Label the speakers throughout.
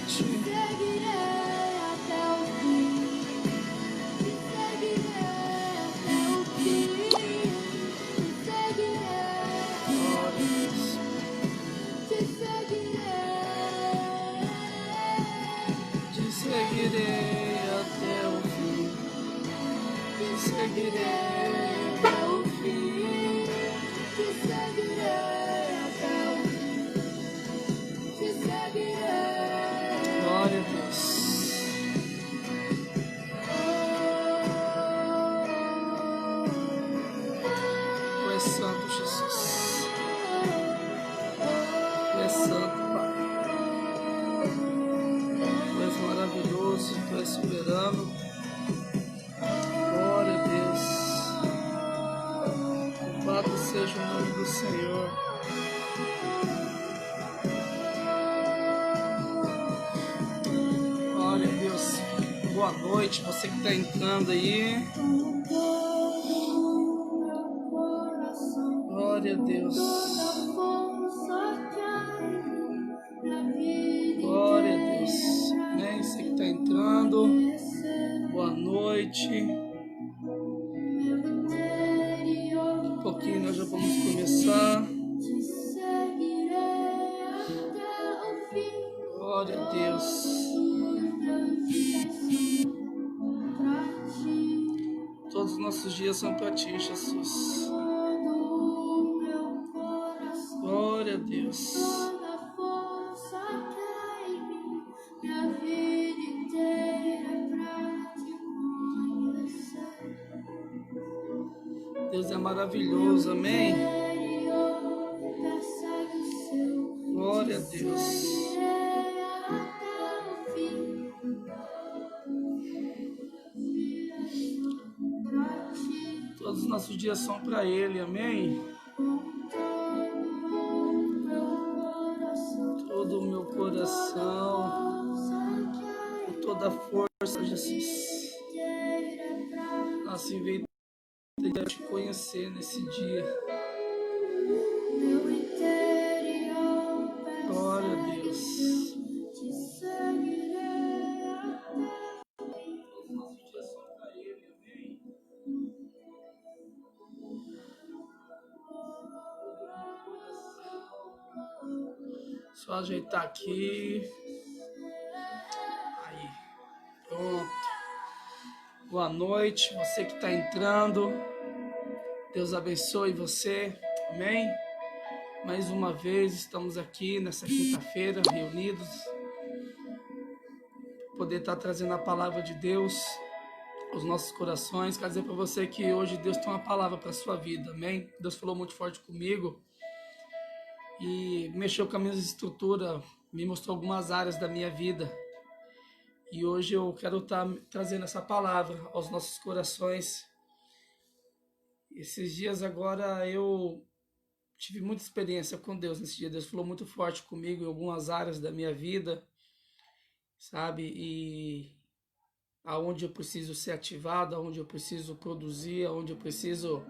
Speaker 1: noite. Te seguirei até o fim. Te seguirei até o fim. Te seguirei até o fim. Te seguirei. Glória a Deus. Tu és santo, Jesus. Tu és santo, Pai. Tu és maravilhoso, Tu és soberano. Glória a Deus. Louvado seja o nome do Senhor. Glória a Deus. Boa noite, você que está entrando aí. Glória a Deus. Glória a Deus. Amém? Você que está entrando. Boa noite. Daqui a pouquinho nós já vamos começar. Glória a Deus. Todos os nossos dias são para Ti, Jesus. Glória a Deus. Deus é maravilhoso, amém? Glória a Deus. Todos os nossos dias são para Ele, amém? Todo o meu coração, com toda a força, Jesus. Assim veio te conhecer nesse dia. Glória a Deus. Só ajeitar aqui. Aí. Pronto. Boa noite, você que está entrando. Deus abençoe você. Amém? Mais uma vez estamos aqui nessa quinta-feira reunidos. Poder estar trazendo a palavra de Deus aos nossos corações. Quero dizer para você que hoje Deus tem uma palavra para a sua vida. Amém? Deus falou muito forte comigo. E mexeu com a minha estrutura, me mostrou algumas áreas da minha vida. E hoje eu quero estar trazendo essa palavra aos nossos corações. Esses dias agora eu tive muita experiência com Deus nesse dia. Deus falou muito forte comigo em algumas áreas da minha vida, sabe? E aonde eu preciso ser ativado, aonde eu preciso produzir, aonde eu preciso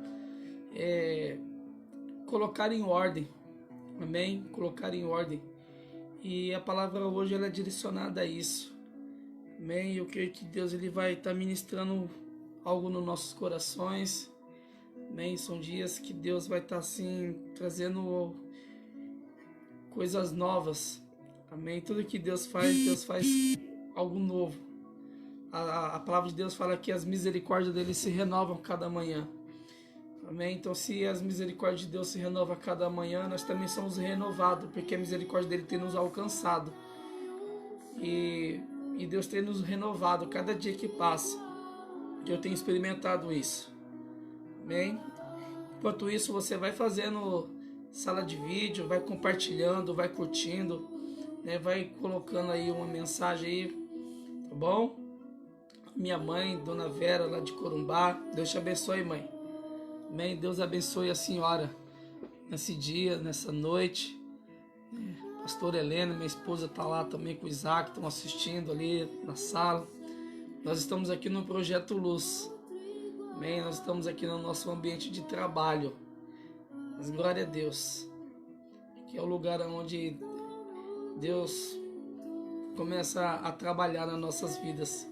Speaker 1: colocar em ordem. Amém? Colocar em ordem. E a palavra hoje ela é direcionada a isso. Amém? Eu creio que Deus ele vai estar ministrando algo nos nossos corações. Amém? São dias que Deus vai estar assim trazendo coisas novas. Amém? Tudo que Deus faz algo novo. A palavra de Deus fala que as misericórdias dele se renovam cada manhã. Amém? Então, se as misericórdias de Deus se renovam a cada manhã, nós também somos renovados, porque a misericórdia dele tem nos alcançado. E Deus tem nos renovado cada dia que passa. Eu tenho experimentado isso. Amém? Enquanto isso, você vai fazendo sala de vídeo, vai compartilhando, vai curtindo, né? Vai colocando aí uma mensagem aí, tá bom? Minha mãe, Dona Vera, lá de Corumbá, Deus te abençoe, mãe. Amém? Deus abençoe a senhora nesse dia, nessa noite. Pastora Helena, minha esposa, está lá também com o Isaac, estão assistindo ali na sala. Nós estamos aqui no Projeto Luz. Amém? Nós estamos aqui no nosso ambiente de trabalho. Mas glória a Deus. Aqui é o lugar onde Deus começa a trabalhar nas nossas vidas.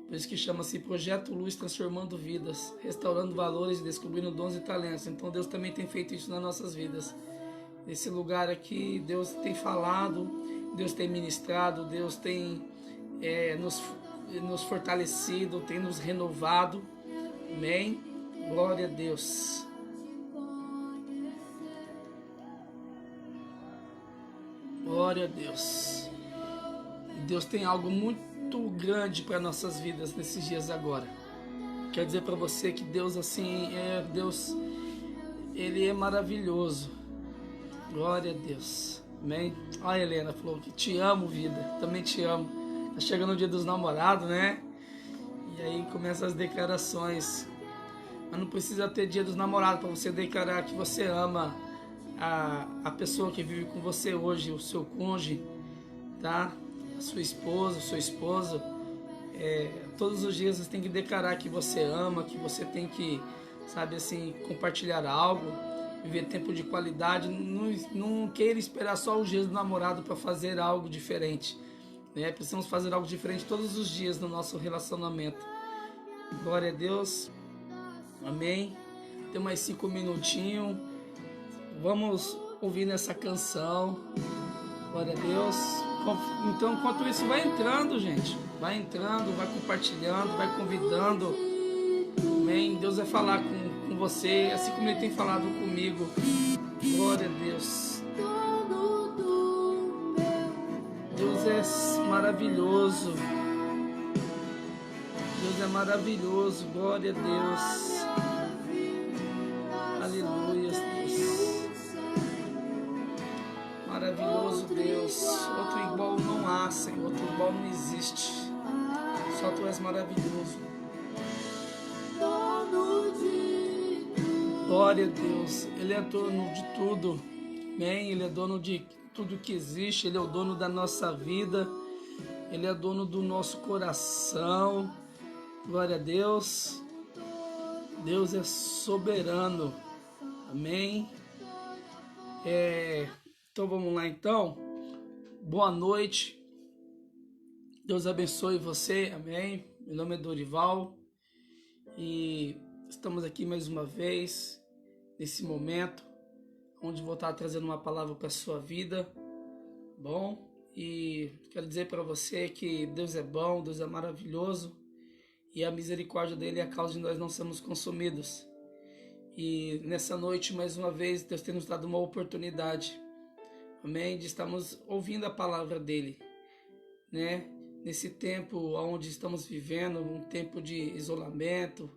Speaker 1: Por isso que chama-se Projeto Luz, transformando vidas, restaurando valores, descobrindo dons e talentos. Então Deus também tem feito isso nas nossas vidas. Nesse lugar aqui, Deus tem falado, Deus tem ministrado, Deus tem nos fortalecido, tem nos renovado. Amém? Glória a Deus. Glória a Deus. Deus tem algo muito grande para nossas vidas nesses dias agora. Quero dizer para você que Deus Deus, Ele é maravilhoso. Glória a Deus. Amém? A Helena falou que te amo, vida. Também te amo. Tá chegando o dia dos namorados, né? E aí começam as declarações. Mas não precisa ter dia dos namorados para você declarar que você ama a pessoa que vive com você hoje, o seu cônjuge, tá? A sua esposa, o seu esposo. Todos os dias você tem que declarar que você ama, que você tem que, sabe assim, compartilhar algo, viver tempo de qualidade. Não queira esperar só os dias do namorado para fazer algo diferente, né? Precisamos fazer algo diferente todos os dias no nosso relacionamento. Glória a Deus. Amém. Tem mais 5 minutinhos. Vamos ouvir nessa canção. Glória a Deus. Então, enquanto isso, vai entrando, gente. Vai entrando, vai compartilhando, vai convidando. Amém. Deus vai falar com você, assim como Ele tem falado comigo. Glória a Deus. Deus é maravilhoso. Deus é maravilhoso. Glória a Deus. Aleluia, Deus. Maravilhoso Deus. Outro igual não há, Senhor. Outro igual não existe. Só Tu és maravilhoso. Glória a Deus. Ele é dono de tudo. Amém? Ele é dono de tudo que existe. Ele é o dono da nossa vida. Ele é dono do nosso coração. Glória a Deus. Deus é soberano. Amém? Então vamos lá então. Boa noite. Deus abençoe você. Amém? Meu nome é Dorival. E estamos aqui mais uma vez, nesse momento, onde vou estar trazendo uma palavra para a sua vida. Bom? E quero dizer para você que Deus é bom, Deus é maravilhoso. E a misericórdia dele é a causa de nós não sermos consumidos. E nessa noite, mais uma vez, Deus tem nos dado uma oportunidade, amém, de estarmos ouvindo a palavra dele, né? Nesse tempo onde estamos vivendo, um tempo de isolamento,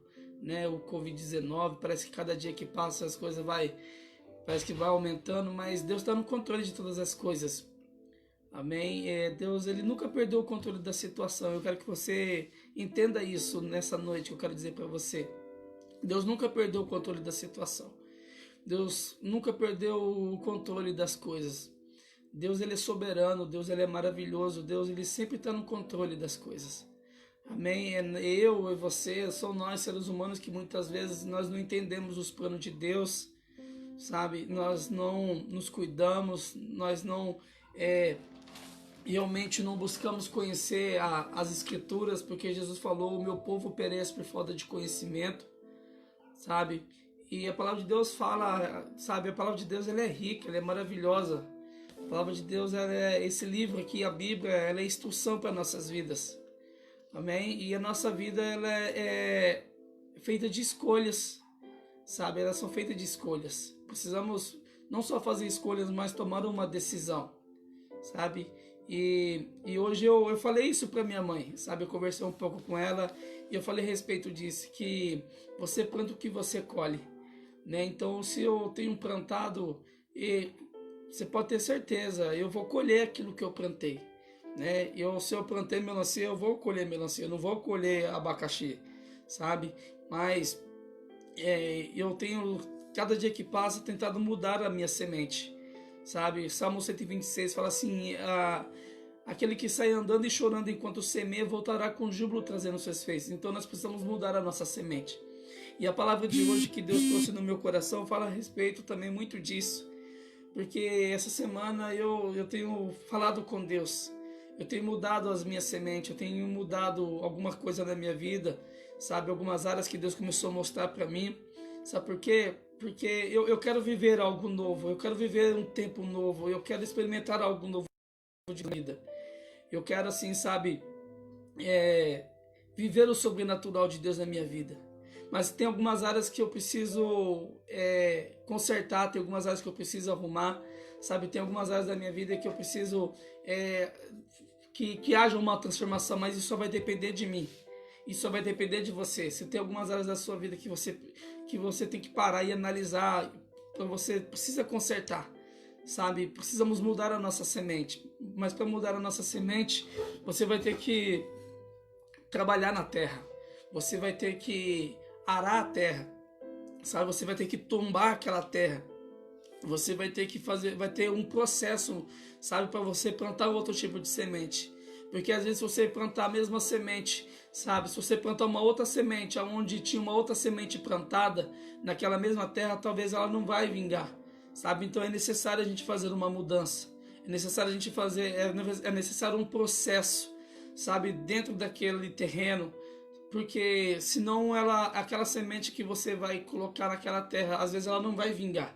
Speaker 1: né? O Covid-19, parece que cada dia que passa as coisas parece que vai aumentando, mas Deus está no controle de todas as coisas. Amém? Deus, Ele nunca perdeu o controle da situação. Eu quero que você entenda isso nessa noite, que eu quero dizer para você. Deus nunca perdeu o controle da situação. Deus nunca perdeu o controle das coisas. Deus, Ele é soberano. Deus, Ele é maravilhoso. Deus, Ele sempre está no controle das coisas. Amém? Eu e você, são nós, seres humanos, que muitas vezes nós não entendemos os planos de Deus, sabe? Nós não nos cuidamos, nós não... realmente não buscamos conhecer as Escrituras, porque Jesus falou: o meu povo perece por falta de conhecimento, sabe? E a palavra de Deus fala, sabe? A palavra de Deus, ela é rica, ela é maravilhosa. A palavra de Deus, esse livro aqui, a Bíblia, ela é instrução para nossas vidas, amém? E a nossa vida, ela é feita de escolhas, sabe? Elas são feitas de escolhas. Precisamos não só fazer escolhas, mas tomar uma decisão, sabe? E hoje eu falei isso para minha mãe, sabe? Eu conversei um pouco com ela e eu falei a respeito disso, que você planta o que você colhe, né? Então, se eu tenho plantado, você pode ter certeza, eu vou colher aquilo que eu plantei, né? Se eu plantei melancia, eu vou colher melancia, eu não vou colher abacaxi, sabe? Mas eu tenho, cada dia que passa, tentado mudar a minha semente, sabe? Salmo 126 fala assim: aquele que sai andando e chorando enquanto semeia voltará com júbilo trazendo seus feixes. Então nós precisamos mudar a nossa semente. E a palavra de hoje que Deus trouxe no meu coração fala a respeito também muito disso, porque essa semana eu tenho falado com Deus. Eu tenho mudado as minhas sementes, eu tenho mudado alguma coisa na minha vida, sabe? Algumas áreas que Deus começou a mostrar para mim. Sabe por quê? Porque eu quero viver algo novo, eu quero viver um tempo novo, eu quero experimentar algo novo de vida. Eu quero, assim, sabe, viver o sobrenatural de Deus na minha vida. Mas tem algumas áreas que eu preciso consertar, tem algumas áreas que eu preciso arrumar, sabe? Tem algumas áreas da minha vida que eu preciso que haja uma transformação, mas isso só vai depender de mim. Isso só vai depender de você. Se tem algumas áreas da sua vida que você tem que parar e analisar, então você precisa consertar, sabe? Precisamos mudar a nossa semente. Mas para mudar a nossa semente, você vai ter que trabalhar na terra. Você vai ter que arar a terra, sabe? Você vai ter que tombar aquela terra. Você vai ter que vai ter um processo, sabe, para você plantar outro tipo de semente. Porque às vezes se você plantar a mesma semente, sabe, se você plantar uma outra semente onde tinha uma outra semente plantada naquela mesma terra, talvez ela não vai vingar, sabe? Então é necessário a gente fazer uma mudança. É necessário a gente fazer, é necessário um processo, sabe, dentro daquele terreno. Porque senão aquela semente que você vai colocar naquela terra, às vezes ela não vai vingar.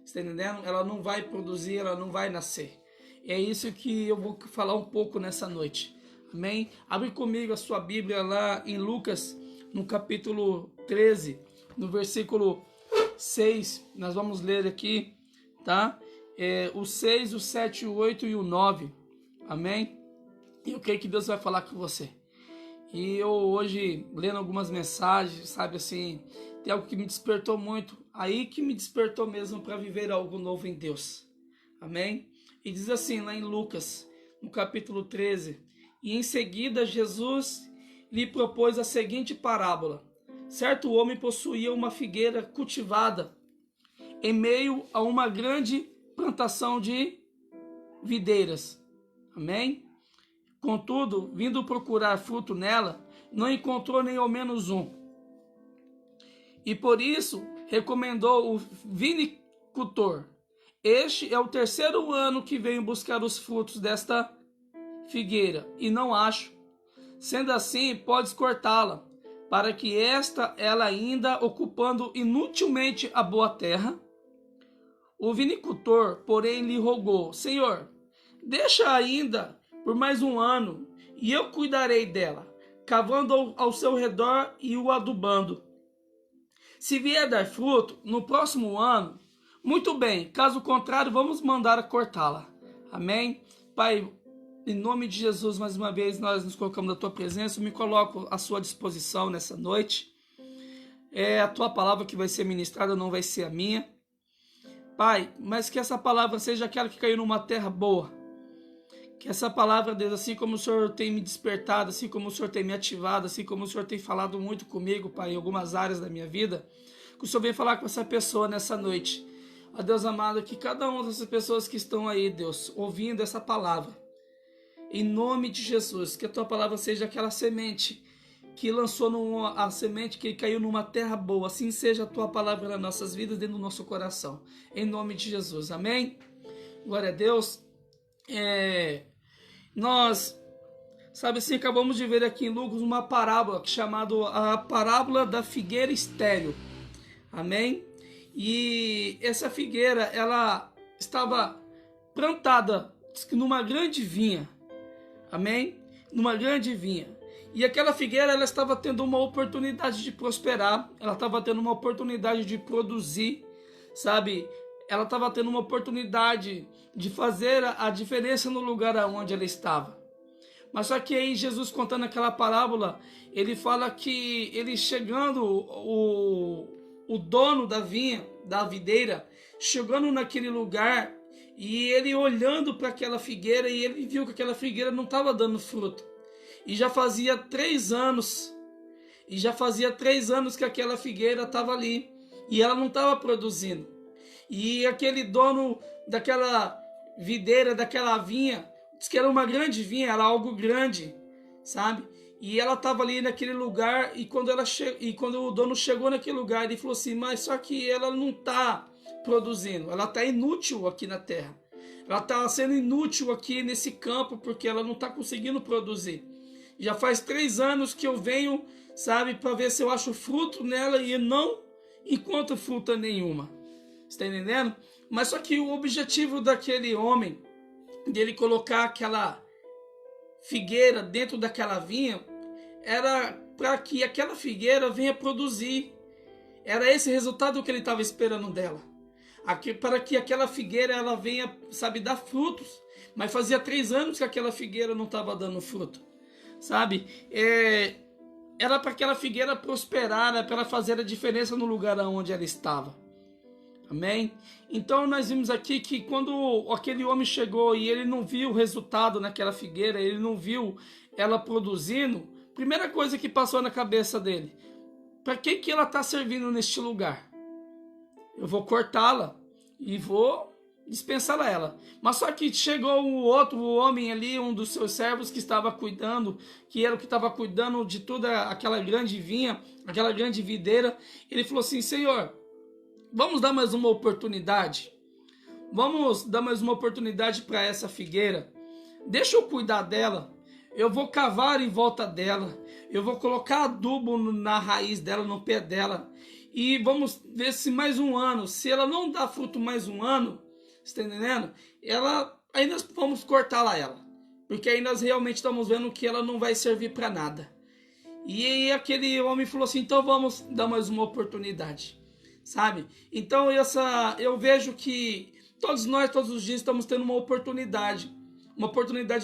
Speaker 1: Está entendendo? Ela não vai produzir, ela não vai nascer. E é isso que eu vou falar um pouco nessa noite. Amém? Abre comigo a sua Bíblia lá em Lucas, no capítulo 13, no versículo 6. Nós vamos ler aqui, tá? O 6, o 7, o 8 e o 9. Amém? E eu creio que Deus vai falar com você. E eu hoje, lendo algumas mensagens, sabe assim, tem algo que me despertou muito, aí que me despertou mesmo para viver algo novo em Deus. Amém? E diz assim, lá em Lucas, no capítulo 13, e em seguida Jesus lhe propôs a seguinte parábola. Certo homem possuía uma figueira cultivada em meio a uma grande plantação de videiras. Amém? Contudo, vindo procurar fruto nela, não encontrou nem ao menos um. E por isso recomendou o vinicultor. Este é o terceiro ano que venho buscar os frutos desta figueira, e não acho. Sendo assim, podes cortá-la, para que ela ainda ocupando inutilmente a boa terra. O vinicultor, porém, lhe rogou: Senhor, deixa ainda por mais um ano, e eu cuidarei dela, cavando ao seu redor e o adubando. Se vier dar fruto no próximo ano, muito bem, caso contrário, vamos mandar a cortá-la. Amém? Pai, em nome de Jesus, mais uma vez, nós nos colocamos na tua presença, eu me coloco à sua disposição nessa noite. É a tua palavra que vai ser ministrada, não vai ser a minha. Pai, mas que essa palavra seja aquela que caiu numa terra boa. Que essa palavra, Deus, assim como o Senhor tem me despertado, assim como o Senhor tem me ativado, assim como o Senhor tem falado muito comigo, Pai, em algumas áreas da minha vida, que o Senhor venha falar com essa pessoa nessa noite. Ó Deus amado, que cada uma dessas pessoas que estão aí, Deus, ouvindo essa palavra, em nome de Jesus, que a tua palavra seja aquela semente que lançou a semente que caiu numa terra boa, assim seja a tua palavra nas nossas vidas, dentro do nosso coração, em nome de Jesus, amém? Glória a Deus. Nós, sabe assim, acabamos de ver aqui em Lucas uma parábola chamada a parábola da figueira estéril. Amém? E essa figueira, ela estava plantada numa grande vinha. Amém? Numa grande vinha. E aquela figueira, ela estava tendo uma oportunidade de prosperar, ela estava tendo uma oportunidade de produzir, sabe? Ela estava tendo uma oportunidade de fazer a diferença no lugar onde ela estava. Mas só que aí Jesus, contando aquela parábola, ele fala que ele chegando, o dono da vinha, da videira, chegando naquele lugar, e ele olhando para aquela figueira, e ele viu que aquela figueira não estava dando fruto. E já fazia 3 anos, que aquela figueira estava ali, e ela não estava produzindo. E aquele dono daquela videira, daquela vinha, disse que era uma grande vinha, era algo grande, sabe? E ela estava ali naquele lugar, e quando o dono chegou naquele lugar, ele falou assim, mas só que ela não está produzindo, ela está inútil aqui na terra. Ela está sendo inútil aqui nesse campo porque ela não está conseguindo produzir. Já faz 3 anos que eu venho, sabe, para ver se eu acho fruto nela e não encontro fruta nenhuma. Está entendendo? Mas só que o objetivo daquele homem, dele colocar aquela figueira dentro daquela vinha, era para que aquela figueira venha produzir. Era esse resultado que ele estava esperando dela. Para que aquela figueira ela venha, sabe, dar frutos. Mas fazia 3 anos que aquela figueira não estava dando fruto. Sabe? Era para aquela figueira prosperar, era para ela fazer a diferença no lugar onde ela estava. Amém? Então nós vimos aqui que quando aquele homem chegou e ele não viu o resultado naquela figueira, ele não viu ela produzindo, primeira coisa que passou na cabeça dele: para que ela está servindo neste lugar? Eu vou cortá-la e vou dispensar ela. Mas só que chegou o outro homem ali, um dos seus servos que estava cuidando, que era o que estava cuidando de toda aquela grande vinha, aquela grande videira. Ele falou assim: Senhor, vamos dar mais uma oportunidade? Vamos dar mais uma oportunidade para essa figueira? Deixa eu cuidar dela. Eu vou cavar em volta dela. Eu vou colocar adubo na raiz dela, no pé dela. E vamos ver se mais um ano, se ela não dá fruto mais um ano, está entendendo? Aí nós vamos cortá-la ela. Porque aí nós realmente estamos vendo que ela não vai servir para nada. E aí aquele homem falou assim: então vamos dar mais uma oportunidade. Sabe? Então eu vejo que todos nós, todos os dias, estamos tendo uma oportunidade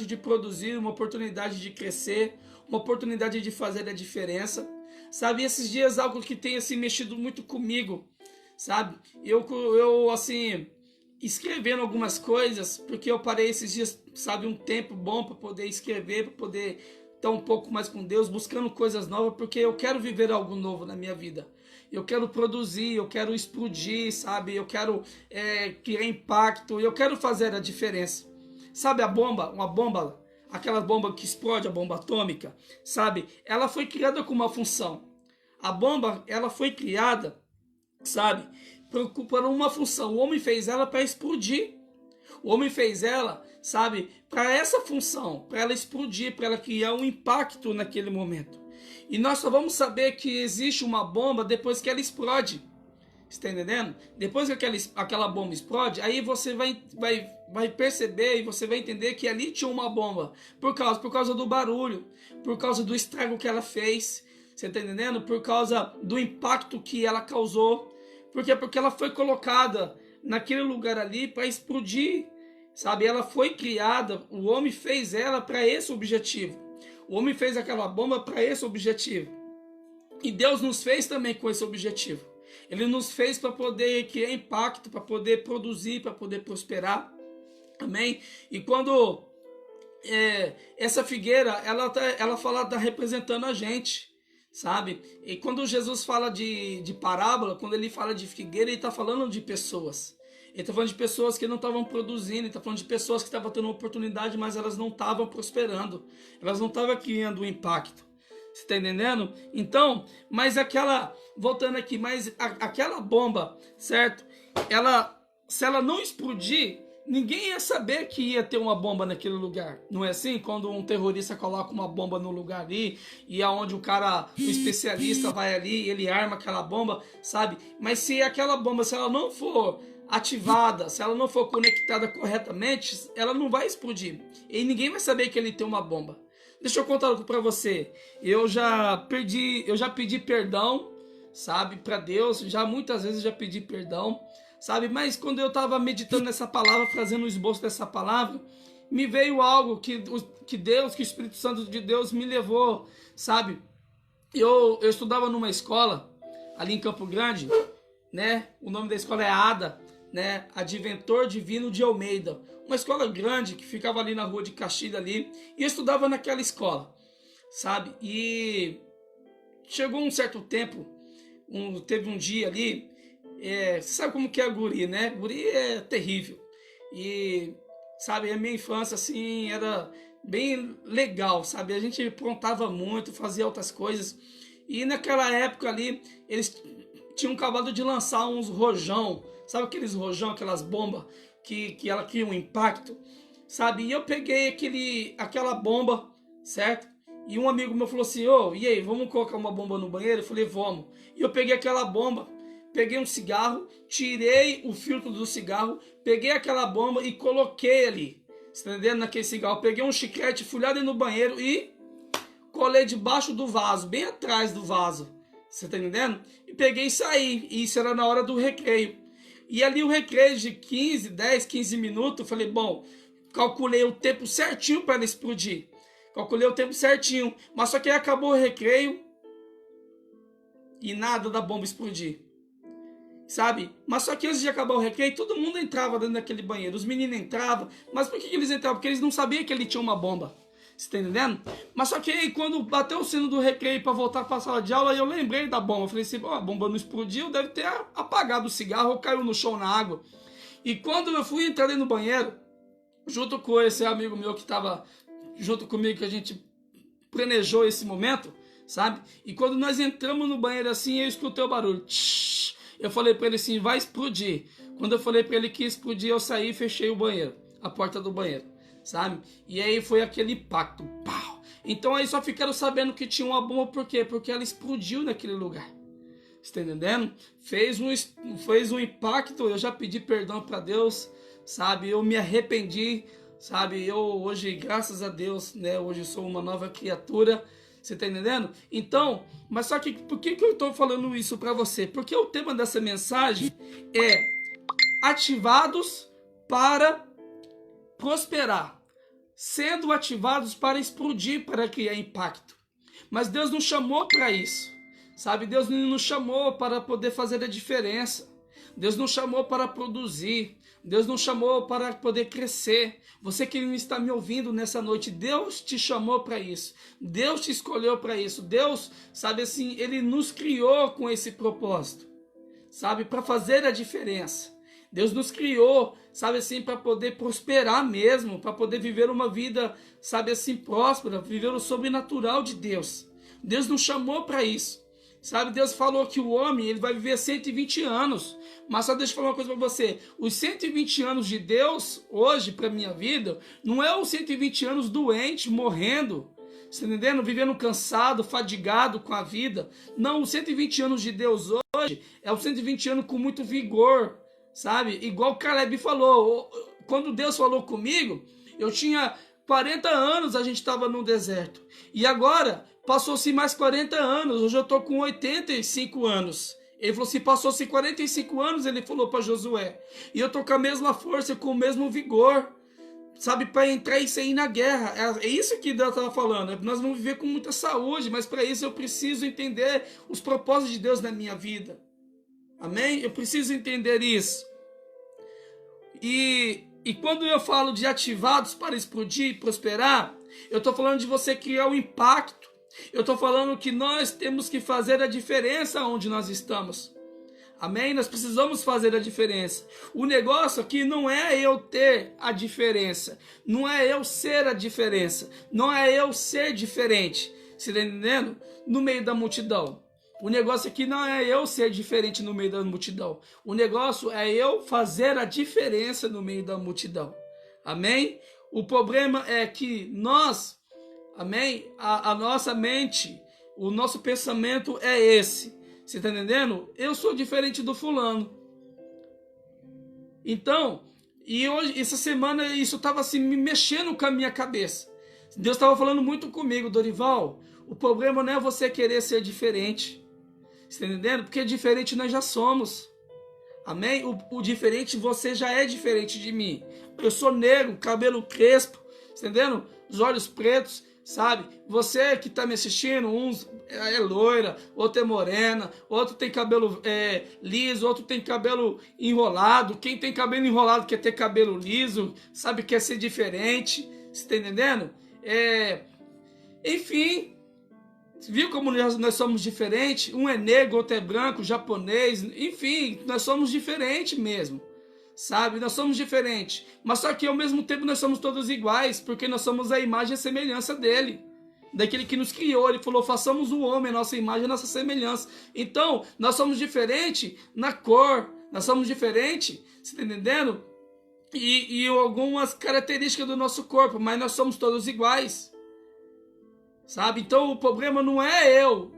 Speaker 1: de produzir, uma oportunidade de crescer, uma oportunidade de fazer a diferença. Sabe, esses dias algo que tem assim mexido muito comigo, sabe? Eu assim, escrevendo algumas coisas, porque eu parei esses dias, sabe, um tempo bom para poder escrever, para poder estar um pouco mais com Deus, buscando coisas novas, porque eu quero viver algo novo na minha vida. Eu quero produzir, eu quero explodir, sabe? Eu quero criar impacto, eu quero fazer a diferença. Sabe a bomba? Uma bomba, aquela bomba que explode, a bomba atômica, sabe? Ela foi criada com uma função. A bomba, ela foi criada, sabe, para uma função. O homem fez ela para explodir. O homem fez ela, sabe, para essa função, para ela explodir, para ela criar um impacto naquele momento. E nós só vamos saber que existe uma bomba depois que ela explode. Está entendendo? Depois que aquela bomba explode, aí você vai perceber e você vai entender que ali tinha uma bomba. Por causa do barulho, por causa do estrago que ela fez. Você está entendendo? Por causa do impacto que ela causou. Por quê? Porque ela foi colocada naquele lugar ali para explodir. Sabe? Ela foi criada, o homem fez ela para esse objetivo. O homem fez aquela bomba para esse objetivo. E Deus nos fez também com esse objetivo. Ele nos fez para poder criar impacto, para poder produzir, para poder prosperar. Amém? E quando essa figueira, ela fala, está representando a gente, sabe? E quando Jesus fala de parábola, quando ele fala de figueira, ele está falando de pessoas. Ele está falando de pessoas que não estavam produzindo, ele está falando de pessoas que estavam tendo uma oportunidade, mas elas não estavam prosperando. Elas não estavam criando um impacto. Você está entendendo? Então, voltando aqui, aquela bomba, certo? Se ela não explodir, ninguém ia saber que ia ter uma bomba naquele lugar. Não é assim? Quando um terrorista coloca uma bomba no lugar ali, e aonde o especialista vai ali, ele arma aquela bomba, sabe? Mas se aquela bomba, se ela não for ativada, se ela não for conectada corretamente, ela não vai explodir. E ninguém vai saber que ele tem uma bomba. Deixa eu contar algo para você. Eu já pedi perdão, sabe, para Deus. Muitas vezes já pedi perdão, sabe. Mas quando eu estava meditando nessa palavra, fazendo o esboço dessa palavra, me veio algo que o Espírito Santo de Deus me levou, sabe. Eu estudava numa escola ali em Campo Grande, né? O nome da escola é ADA, né? Adventor Divino de Almeida. Uma escola grande que ficava ali na rua de Caxilha ali. E eu estudava naquela escola, sabe? E chegou um certo tempo, teve um dia ali, você sabe como que é guri, né? Guri é terrível. E, sabe, a minha infância, assim, era bem legal, sabe? A gente aprontava muito, fazia outras coisas. E naquela época ali, eles tinham acabado de lançar uns rojão. Sabe aqueles rojão, aquelas bombas que ela cria um impacto, sabe? E eu peguei aquela bomba, certo? E um amigo meu falou assim, ô, e aí, vamos colocar uma bomba no banheiro? Eu falei, vamos. E eu peguei aquela bomba, peguei um cigarro, tirei o filtro do cigarro, peguei aquela bomba e coloquei ali, você tá entendendo? Naquele cigarro. Peguei um chiclete, fui lá dentro do banheiro e colei debaixo do vaso, bem atrás do vaso, você tá entendendo? E peguei e saí, e isso era na hora do recreio. E ali o recreio de 10, 15 minutos, eu falei, bom, calculei o tempo certinho para ela explodir. Calculei o tempo certinho, mas só que aí acabou o recreio e nada da bomba explodir, sabe? Mas só que antes de acabar o recreio, todo mundo entrava dentro daquele banheiro. Os meninos entravam, mas por que eles entravam? Porque eles não sabiam que ele tinha uma bomba. Você tá entendendo? Mas só que aí, quando bateu o sino do recreio para voltar para a sala de aula, eu lembrei da bomba. Eu falei assim, a bomba não explodiu, deve ter apagado o cigarro ou caiu no chão na água. E quando eu fui entrar no banheiro, junto com esse amigo meu que estava junto comigo, que a gente planejou esse momento, sabe? E quando nós entramos no banheiro assim, eu escutei o barulho. Tsh! Eu falei para ele assim, vai explodir. Quando eu falei para ele que ia explodir, eu saí e fechei o banheiro, a porta do banheiro, sabe? E aí foi aquele impacto. Pau! Então aí só ficaram sabendo que tinha uma bomba, por quê? Porque ela explodiu naquele lugar. Você tá entendendo? Fez um impacto, eu já pedi perdão para Deus, sabe? Eu me arrependi, sabe? Eu hoje, graças a Deus, né? Hoje sou uma nova criatura, você tá entendendo? Então, mas só que por que eu tô falando isso para você? Porque o tema dessa mensagem é ativados para prosperar, sendo ativados para explodir, para criar impacto. Mas Deus nos chamou para isso, sabe? Deus não nos chamou para poder fazer a diferença. Deus nos chamou para produzir. Deus nos chamou para poder crescer. Você que está me ouvindo nessa noite, Deus te chamou para isso. Deus te escolheu para isso. Deus, sabe assim, Ele nos criou com esse propósito, sabe? Para fazer a diferença. Deus nos criou, sabe assim, para poder prosperar mesmo, para poder viver uma vida, sabe assim, próspera, viver o sobrenatural de Deus. Deus nos chamou para isso. Sabe, Deus falou que o homem ele vai viver 120 anos. Mas só deixa eu falar uma coisa para você. Os 120 anos de Deus, hoje, para minha vida, não é os 120 anos doente, morrendo, você tá entendendo? Vivendo cansado, fadigado com a vida. Não, os 120 anos de Deus hoje é os 120 anos com muito vigor, sabe? Igual o Caleb falou. Quando Deus falou comigo, eu tinha 40 anos, a gente estava no deserto. E agora passou-se mais 40 anos, hoje eu estou com 85 anos. Ele falou assim, passou-se 45 anos, ele falou para Josué. E eu estou com a mesma força, com o mesmo vigor, sabe, para entrar e sair na guerra. É isso que Deus estava falando. Nós vamos viver com muita saúde, mas para isso eu preciso entender os propósitos de Deus na minha vida. Amém? Eu preciso entender isso. E quando eu falo de ativados para explodir e prosperar, eu estou falando de você criar um impacto. Eu estou falando que nós temos que fazer a diferença onde nós estamos. Amém? Nós precisamos fazer a diferença. O negócio aqui não é eu ter a diferença. Não é eu ser a diferença. Não é eu ser diferente. Você está entendendo? No meio da multidão. O negócio aqui não é eu ser diferente no meio da multidão. O negócio é eu fazer a diferença no meio da multidão. Amém? O problema é que nós... Amém? A nossa mente, o nosso pensamento é esse. Você está entendendo? Eu sou diferente do fulano. Então, e hoje, essa semana, isso estava assim, me mexendo com a minha cabeça. Deus estava falando muito comigo, Dorival. O problema não é você querer ser diferente. Você está entendendo? Porque diferente nós já somos. Amém? O diferente, você já é diferente de mim. Eu sou negro, cabelo crespo. Você está entendendo? Os olhos pretos. Sabe, você que está me assistindo, uns é loira, outro é morena, outro tem cabelo liso, outro tem cabelo enrolado. Quem tem cabelo enrolado quer ter cabelo liso, sabe, quer ser diferente, você está entendendo? Enfim, viu como nós somos diferentes? Um é negro, outro é branco, japonês, enfim, nós somos diferentes mesmo. Sabe, nós somos diferentes, mas só que ao mesmo tempo nós somos todos iguais, porque nós somos a imagem e a semelhança dele, daquele que nos criou. Ele falou, façamos o homem, a nossa imagem e a nossa semelhança. Então, nós somos diferentes na cor, nós somos diferentes, você está entendendo? e algumas características do nosso corpo, mas nós somos todos iguais, sabe? Então o problema não é eu,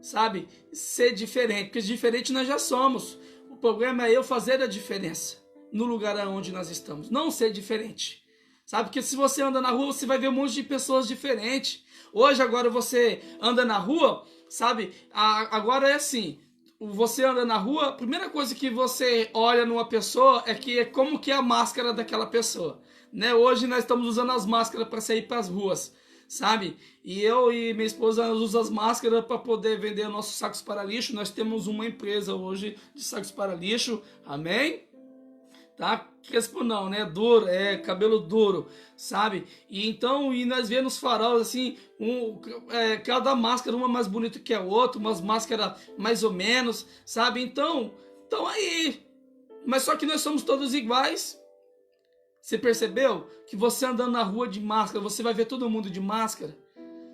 Speaker 1: sabe, ser diferente, porque diferente nós já somos. O problema é eu fazer a diferença no lugar onde nós estamos, não ser diferente, sabe? Porque se você anda na rua, você vai ver um monte de pessoas diferentes. Hoje, agora você anda na rua, sabe? Agora é assim, você anda na rua, a primeira coisa que você olha numa pessoa é como que é a máscara daquela pessoa, né? Hoje nós estamos usando as máscaras para sair para as ruas, sabe? E eu e minha esposa usamos as máscaras para poder vender nossos sacos para lixo. Nós temos uma empresa hoje de sacos para lixo, amém? Tá? Crespo não, né? Duro, cabelo duro, sabe? E então, e nós vemos faróis assim, cada máscara uma mais bonita que a outra, umas máscaras mais ou menos, sabe? Então aí, mas só que nós somos todos iguais. Você percebeu que você andando na rua de máscara, você vai ver todo mundo de máscara?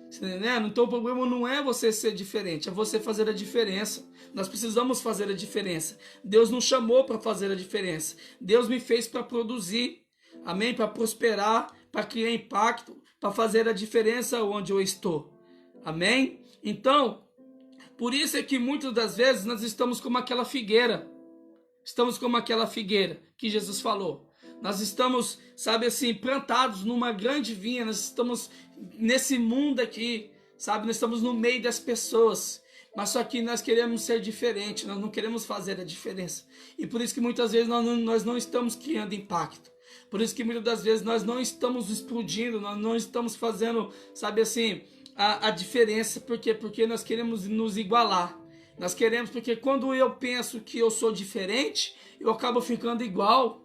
Speaker 1: Você tá entendendo? Então o problema não é você ser diferente, é você fazer a diferença. Nós precisamos fazer a diferença. Deus nos chamou para fazer a diferença. Deus me fez para produzir, amém? Para prosperar, para criar impacto, para fazer a diferença onde eu estou, amém? Então, por isso é que muitas das vezes nós estamos como aquela figueira. Estamos como aquela figueira que Jesus falou. Nós estamos, sabe assim, plantados numa grande vinha. Nós estamos nesse mundo aqui, sabe? Nós estamos no meio das pessoas. Mas só que nós queremos ser diferentes. Nós não queremos fazer a diferença. E por isso que muitas vezes nós não estamos criando impacto. Por isso que muitas das vezes nós não estamos explodindo. Nós não estamos fazendo, sabe assim, a diferença. Por quê? Porque nós queremos nos igualar. Nós queremos, porque quando eu penso que eu sou diferente, eu acabo ficando igual.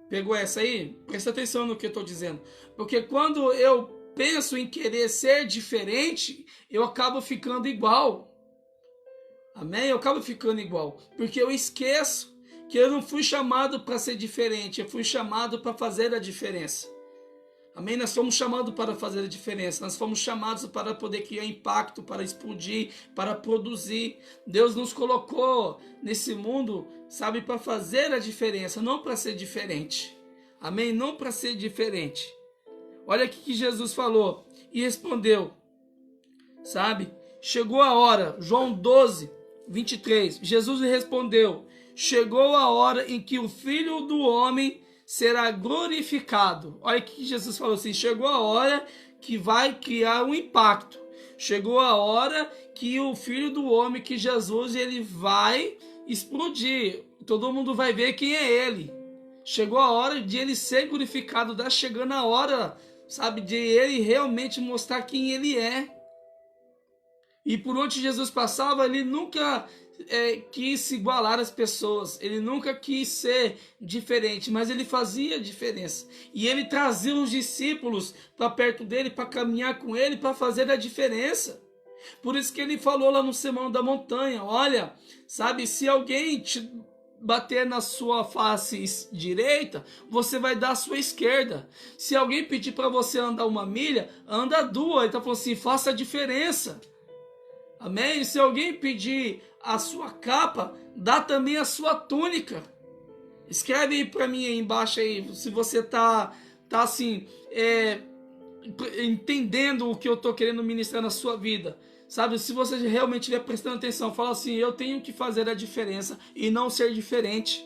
Speaker 1: Pegou essa aí? Presta atenção no que eu estou dizendo. Porque quando eu penso em querer ser diferente, eu acabo ficando igual. Amém? Eu acabo ficando igual. Porque eu esqueço que eu não fui chamado para ser diferente. Eu fui chamado para fazer a diferença. Amém? Nós fomos chamados para fazer a diferença. Nós fomos chamados para poder criar impacto, para explodir, para produzir. Deus nos colocou nesse mundo, sabe, para fazer a diferença, não para ser diferente. Amém? Não para ser diferente. Olha o que Jesus falou e respondeu, sabe? Chegou a hora, João 12, 23. Jesus lhe respondeu: chegou a hora em que o Filho do Homem será glorificado. Olha que Jesus falou assim, chegou a hora que vai criar um impacto. Chegou a hora que o Filho do Homem, que Jesus, ele vai explodir. Todo mundo vai ver quem é ele. Chegou a hora de ele ser glorificado. Está chegando a hora, sabe, de ele realmente mostrar quem ele é. E por onde Jesus passava, ele nunca quis se igualar às pessoas, ele nunca quis ser diferente, mas ele fazia diferença, e ele trazia os discípulos para perto dele, para caminhar com ele, para fazer a diferença. Por isso que ele falou lá no Sermão da Montanha, olha, sabe, se alguém te bater na sua face direita, você vai dar a sua esquerda. Se alguém pedir para você andar 1 milha, anda 2, ele está falando assim, faça a diferença. Amém? Se alguém pedir a sua capa, dá também a sua túnica. Escreve aí para mim aí embaixo aí, se você tá assim, entendendo o que eu tô querendo ministrar na sua vida. Sabe, se você realmente estiver prestando atenção, fala assim, eu tenho que fazer a diferença e não ser diferente.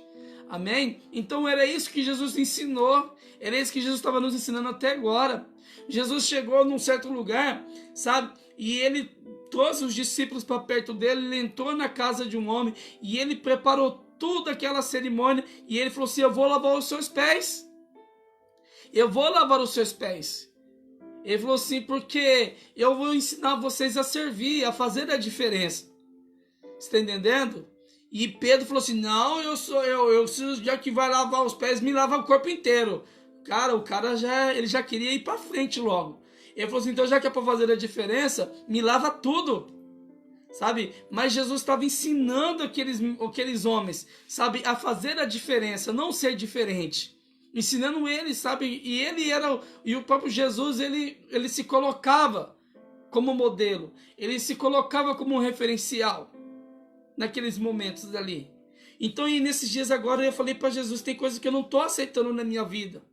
Speaker 1: Amém? Então era isso que Jesus ensinou, era isso que Jesus estava nos ensinando até agora. Jesus chegou num certo lugar, sabe, e ele trouxe os discípulos para perto dele, ele entrou na casa de um homem e ele preparou toda aquela cerimônia e ele falou assim, eu vou lavar os seus pés. Eu vou lavar os seus pés. Ele falou assim, porque eu vou ensinar vocês a servir, a fazer a diferença. Você está entendendo? E Pedro falou assim, não, eu já que vai lavar os pés, me lava o corpo inteiro. Cara, o cara ele já queria ir para frente logo. Ele falou assim, então já que é para fazer a diferença, me lava tudo. Sabe? Mas Jesus estava ensinando aqueles homens, sabe, a fazer a diferença, não ser diferente. Ensinando eles, sabe? E o próprio Jesus, ele se colocava como modelo. Ele se colocava como um referencial naqueles momentos ali. Então, e nesses dias agora eu falei para Jesus, tem coisas que eu não estou aceitando na minha vida.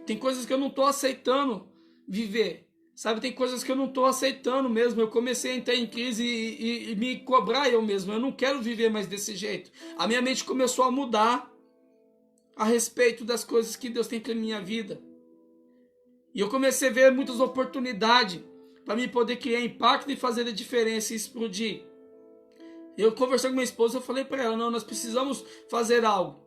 Speaker 1: Tem coisas que eu não estou aceitando viver. Sabe, tem coisas que eu não estou aceitando mesmo. Eu comecei a entrar em crise e me cobrar eu mesmo. Eu não quero viver mais desse jeito. A minha mente começou a mudar a respeito das coisas que Deus tem para minha vida. E eu comecei a ver muitas oportunidades para mim poder criar impacto e fazer a diferença e explodir. Eu conversando com minha esposa, eu falei para ela, não, nós precisamos fazer algo.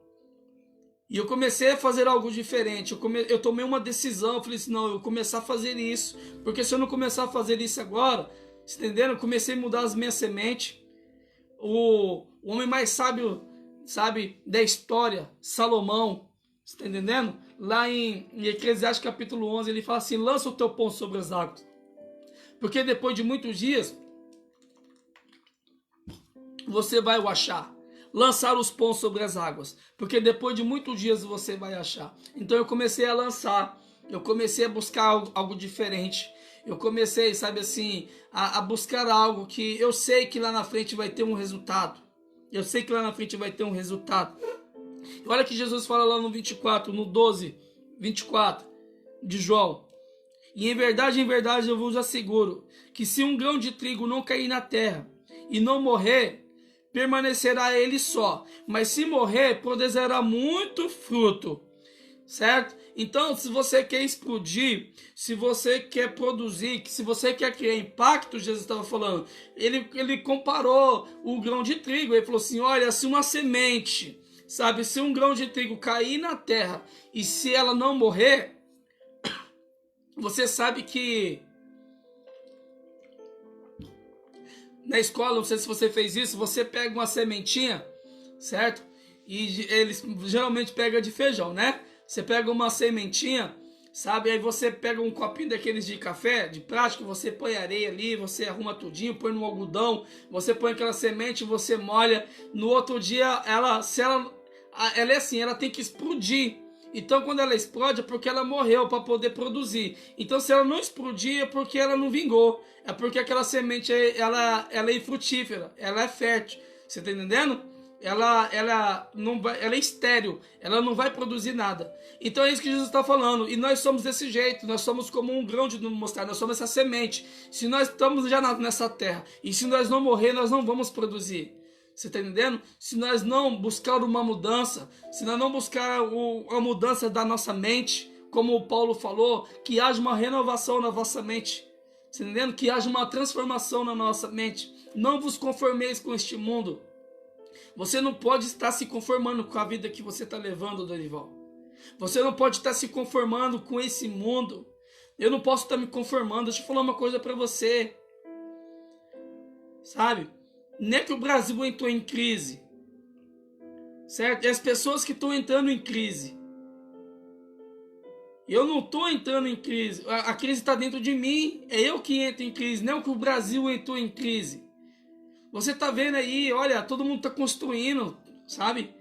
Speaker 1: E eu comecei a fazer algo diferente. Eu tomei uma decisão, eu falei assim, não, eu vou começar a fazer isso. Porque se eu não começar a fazer isso agora, entendendo? Eu comecei a mudar as minhas sementes. O homem mais sábio, sabe, da história, Salomão, você tá entendendo? Lá em Eclesiastes capítulo 11, ele fala assim, lança o teu pão sobre as águas. Porque depois de muitos dias, você vai o achar. Lançar os pães sobre as águas. Porque depois de muitos dias você vai achar. Então eu comecei a lançar. Eu comecei a buscar algo diferente. Eu comecei, sabe assim, a buscar algo que eu sei que lá na frente vai ter um resultado. Eu sei que lá na frente vai ter um resultado. Olha que Jesus fala lá no 24, no 12, 24 de João. E em verdade eu vos asseguro que se um grão de trigo não cair na terra e não morrer, permanecerá ele só. Mas se morrer, produzirá muito fruto. Certo? Então, se você quer explodir, se você quer produzir, se você quer criar impacto, Jesus estava falando, ele comparou o grão de trigo. Ele falou assim, olha, se uma semente, sabe, se um grão de trigo cair na terra e se ela não morrer, você sabe que na escola, não sei se você fez isso, você pega uma sementinha, certo? E eles geralmente pegam de feijão, né? Você pega uma sementinha, sabe? Aí você pega um copinho daqueles de café, de plástico, você põe areia ali, você arruma tudinho, põe no algodão, você põe aquela semente, você molha. No outro dia, ela é assim, ela tem que explodir. Então, quando ela explode, é porque ela morreu para poder produzir. Então, se ela não explodir, é porque ela não vingou. É porque aquela semente, ela é infrutífera, ela é fértil. Você tá entendendo? Ela é estéril, ela não vai produzir nada. Então, é isso que Jesus está falando. E nós somos desse jeito, nós somos como um grão de mostarda, nós somos essa semente. Se nós estamos já nessa terra, e se nós não morrer, nós não vamos produzir. Você está entendendo? Se nós não buscar uma mudança, se nós não buscar a mudança da nossa mente, como o Paulo falou, que haja uma renovação na vossa mente. Você está entendendo? Que haja uma transformação na nossa mente. Não vos conformeis com este mundo. Você não pode estar se conformando com a vida que você está levando, Dorival. Você não pode estar se conformando com esse mundo. Eu não posso estar me conformando. Deixa eu falar uma coisa para você. Sabe? Nem que o Brasil entrou em crise, certo? E as pessoas que estão entrando em crise. Eu não estou entrando em crise. A crise está dentro de mim. É eu que entro em crise, não que o Brasil entrou em crise. Você está vendo aí, olha, todo mundo está construindo, sabe?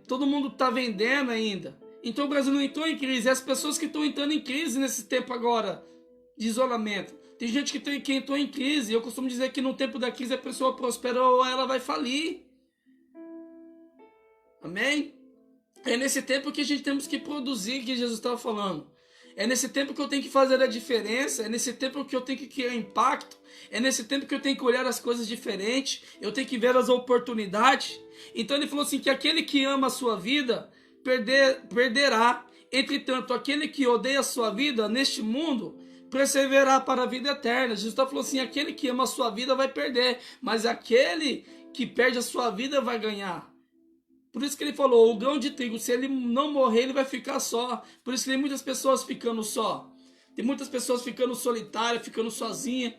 Speaker 1: Todo mundo está vendendo ainda. Então o Brasil não entrou em crise. É as pessoas que estão entrando em crise nesse tempo agora de isolamento. Tem gente que entrou em crise. Eu costumo dizer que no tempo da crise a pessoa prospera ou ela vai falir. Amém? É nesse tempo que a gente temos que produzir, que Jesus estava falando. É nesse tempo que eu tenho que fazer a diferença. É nesse tempo que eu tenho que criar impacto. É nesse tempo que eu tenho que olhar as coisas diferentes. Eu tenho que ver as oportunidades. Então ele falou assim, que aquele que ama a sua vida, perderá. Entretanto, aquele que odeia a sua vida neste mundo, perseverar para a vida eterna. Jesus falou assim, aquele que ama a sua vida vai perder, mas aquele que perde a sua vida vai ganhar. Por isso que ele falou, o grão de trigo, se ele não morrer, ele vai ficar só. Por isso que tem muitas pessoas ficando só. Tem muitas pessoas ficando solitárias, ficando sozinhas.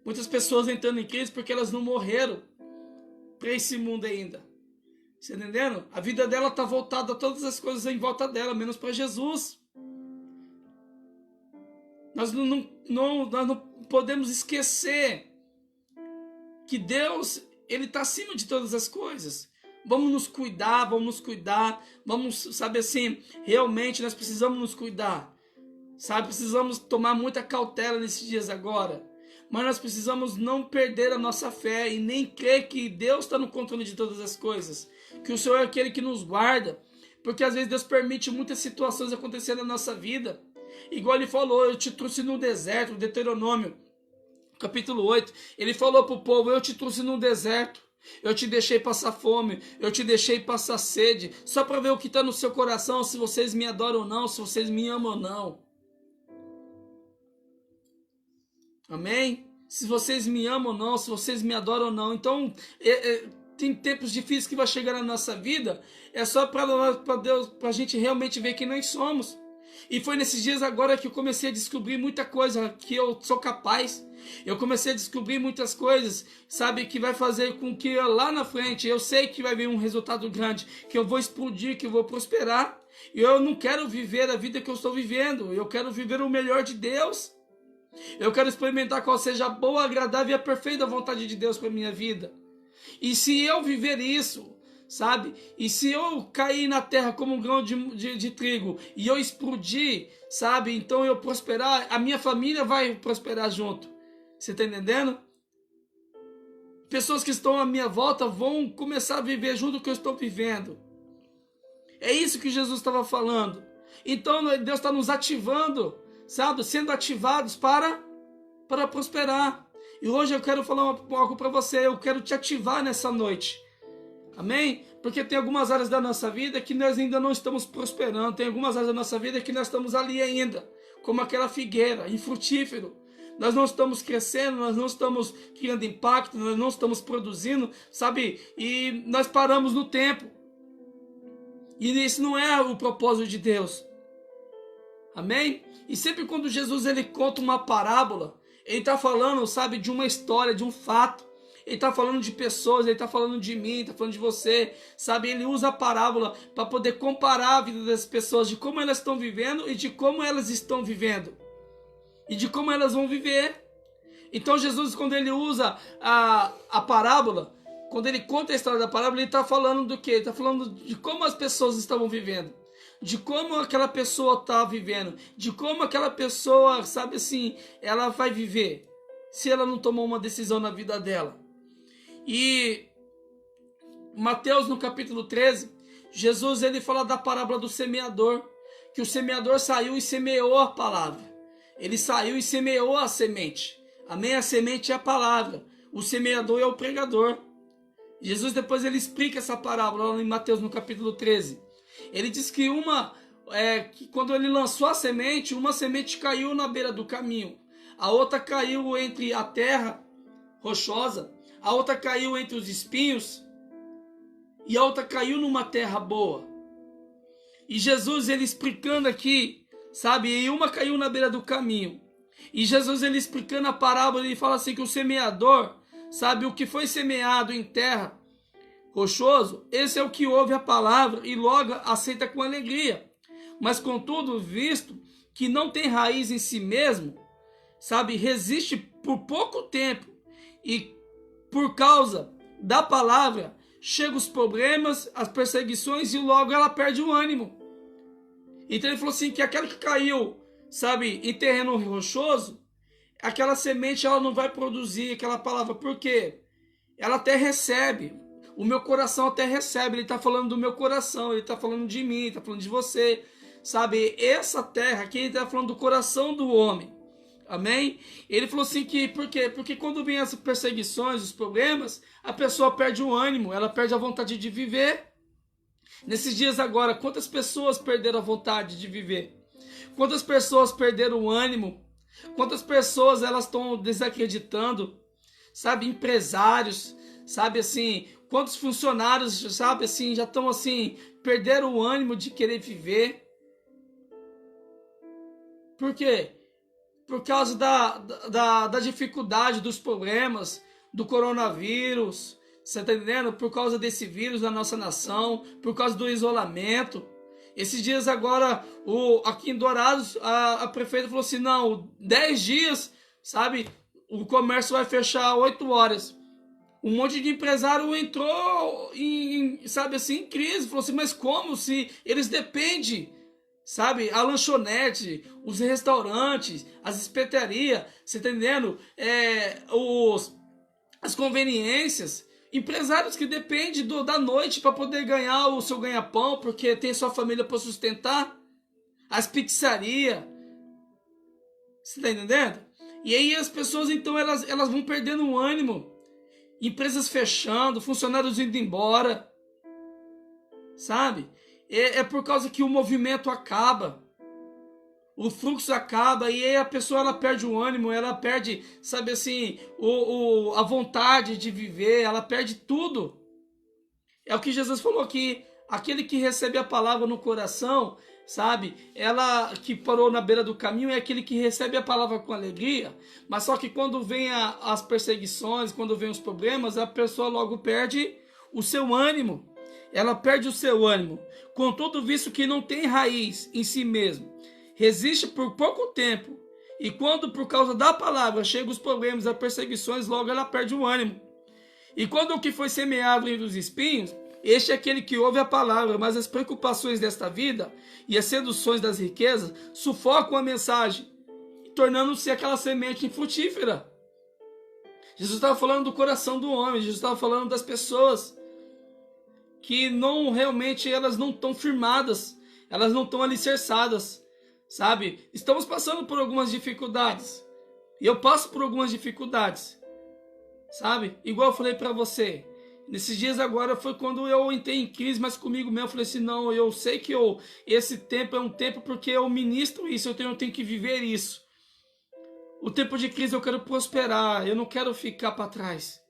Speaker 1: Muitas pessoas entrando em crise porque elas não morreram para esse mundo ainda. Você entendendo? A vida dela está voltada a todas as coisas em volta dela, menos para Jesus. Nós não podemos esquecer que Deus, Ele está acima de todas as coisas. Vamos nos cuidar, vamos, sabe assim, realmente nós precisamos nos cuidar, sabe? Precisamos tomar muita cautela nesses dias agora. Mas nós precisamos não perder a nossa fé e nem crer que Deus está no controle de todas as coisas, que o Senhor é aquele que nos guarda, porque às vezes Deus permite muitas situações acontecerem na nossa vida. Igual ele falou, eu te trouxe no deserto, Deuteronômio, capítulo 8, ele falou para o povo, eu te trouxe no deserto, eu te deixei passar fome, eu te deixei passar sede, só para ver o que está no seu coração, se vocês me adoram ou não, se vocês me amam ou não. Amém? Se vocês me amam ou não, se vocês me adoram ou não. Então, tem tempos difíceis que vai chegar na nossa vida, é só para Deus, para a gente realmente ver quem nós somos. E foi nesses dias agora que eu comecei a descobrir muita coisa que eu sou capaz. Eu comecei a descobrir muitas coisas, sabe, que vai fazer com que lá na frente eu sei que vai vir um resultado grande, que eu vou explodir, que eu vou prosperar. E eu não quero viver a vida que eu estou vivendo, eu quero viver o melhor de Deus. Eu quero experimentar qual seja a boa, agradável e a perfeita vontade de Deus para minha vida. E se eu viver isso, sabe? E se eu cair na terra como um grão de trigo e eu explodir, sabe? Então eu prosperar, a minha família vai prosperar junto. Você está entendendo? Pessoas que estão à minha volta vão começar a viver junto com o que eu estou vivendo. É isso que Jesus estava falando. Então Deus está nos ativando, sabe? Sendo ativados para prosperar. E hoje eu quero falar algo para você. Eu quero te ativar nessa noite. Amém? Porque tem algumas áreas da nossa vida que nós ainda não estamos prosperando. Tem algumas áreas da nossa vida que nós estamos ali ainda. Como aquela figueira, infrutífero. Nós não estamos crescendo, nós não estamos criando impacto, nós não estamos produzindo, sabe? E nós paramos no tempo. E isso não é o propósito de Deus. Amém? E sempre quando Jesus ele conta uma parábola, ele está falando, sabe, de uma história, de um fato. Ele está falando de pessoas, ele está falando de mim, está falando de você, sabe? Ele usa a parábola para poder comparar a vida das pessoas, de como elas estão vivendo e de como elas estão vivendo. E de como elas vão viver. Então Jesus, quando ele usa a parábola, quando ele conta a história da parábola, ele está falando do quê? Ele está falando de como as pessoas estavam vivendo. De como aquela pessoa está vivendo. De como aquela pessoa, sabe assim, ela vai viver. Se ela não tomou uma decisão na vida dela. E Mateus no capítulo 13, Jesus ele fala da parábola do semeador. Que o semeador saiu e semeou a palavra. Ele saiu e semeou a semente. Amém? A semente é a palavra. O semeador é o pregador. Jesus depois ele explica essa parábola lá em Mateus no capítulo 13. Ele diz que que quando ele lançou a semente, uma semente caiu na beira do caminho. A outra caiu entre a terra rochosa. A outra caiu entre os espinhos. E a outra caiu numa terra boa. E Jesus ele explicando aqui, sabe? E uma caiu na beira do caminho. E Jesus ele explicando a parábola, ele fala assim que o semeador, sabe, o que foi semeado em terra rochoso, esse é o que ouve a palavra e logo aceita com alegria. Mas contudo, visto que não tem raiz em si mesmo, sabe, resiste por pouco tempo e por causa da palavra, chegam os problemas, as perseguições e logo ela perde o ânimo. Então ele falou assim que aquela que caiu, sabe, em terreno rochoso, aquela semente ela não vai produzir aquela palavra. Por quê? Ela até recebe. O meu coração até recebe. Ele está falando do meu coração, ele está falando de mim, está falando de você. Sabe, essa terra aqui, ele está falando do coração do homem. Amém? Ele falou assim que, por quê? Porque quando vem as perseguições, os problemas, a pessoa perde o ânimo, ela perde a vontade de viver. Nesses dias agora, quantas pessoas perderam a vontade de viver? Quantas pessoas perderam o ânimo? Quantas pessoas elas estão desacreditando? Sabe, empresários, sabe assim, quantos funcionários, sabe assim, já estão assim, perderam o ânimo de querer viver? Por quê? Por causa da dificuldade, dos problemas, do coronavírus, você está entendendo? Por causa desse vírus na nossa nação, por causa do isolamento. Esses dias agora, aqui em Dourados, a prefeita falou assim, não, 10 dias, sabe, o comércio vai fechar 8 horas. Um monte de empresário entrou sabe assim, em crise, falou assim, mas como se eles dependem, sabe? A lanchonete, os restaurantes, as espetarias, você tá entendendo? As conveniências, empresários que dependem da noite para poder ganhar o seu ganha-pão, porque tem sua família para sustentar, as pizzarias, você tá entendendo? E aí as pessoas então elas vão perdendo o ânimo, empresas fechando, funcionários indo embora, sabe? É por causa que o movimento acaba, o fluxo acaba e aí a pessoa ela perde o ânimo, ela perde, sabe assim, a vontade de viver, ela perde tudo. É o que Jesus falou aqui, aquele que recebe a palavra no coração, sabe? Ela que parou na beira do caminho é aquele que recebe a palavra com alegria, mas só que quando vem as perseguições, quando vem os problemas, a pessoa logo perde o seu ânimo. Ela perde o seu ânimo. Contudo, visto que não tem raiz em si mesmo, resiste por pouco tempo, e quando por causa da palavra chegam os problemas, as perseguições, logo ela perde o ânimo. E quando o que foi semeado entre os espinhos, este é aquele que ouve a palavra, mas as preocupações desta vida e as seduções das riquezas sufocam a mensagem, tornando-se aquela semente infrutífera. Jesus estava falando do coração do homem, Jesus estava falando das pessoas que não realmente elas não estão firmadas, elas não estão alicerçadas, sabe? Estamos passando por algumas dificuldades, e eu passo por algumas dificuldades, sabe? Igual eu falei para você, nesses dias agora foi quando eu entrei em crise, mas comigo mesmo eu falei assim, não, eu sei que esse tempo é um tempo porque eu ministro isso, eu tenho que viver isso. O tempo de crise eu quero prosperar, eu não quero ficar para trás.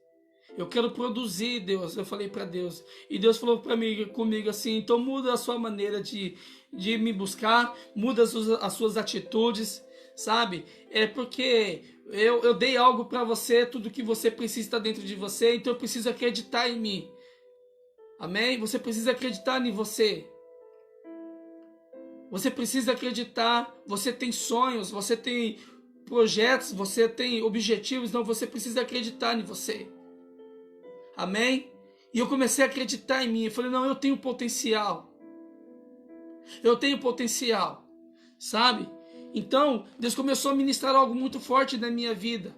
Speaker 1: Eu quero produzir, Deus. Eu falei para Deus. E Deus falou para mim, comigo assim, então muda a sua maneira de me buscar, muda as suas atitudes, sabe? É porque eu dei algo para você, tudo que você precisa está dentro de você, então eu preciso acreditar em mim. Amém? Você precisa acreditar em você. Você precisa acreditar, você tem sonhos, você tem projetos, você tem objetivos, então você precisa acreditar em você. Amém? E eu comecei a acreditar em mim. Eu falei, não, eu tenho potencial. Eu tenho potencial. Sabe? Então, Deus começou a ministrar algo muito forte na minha vida.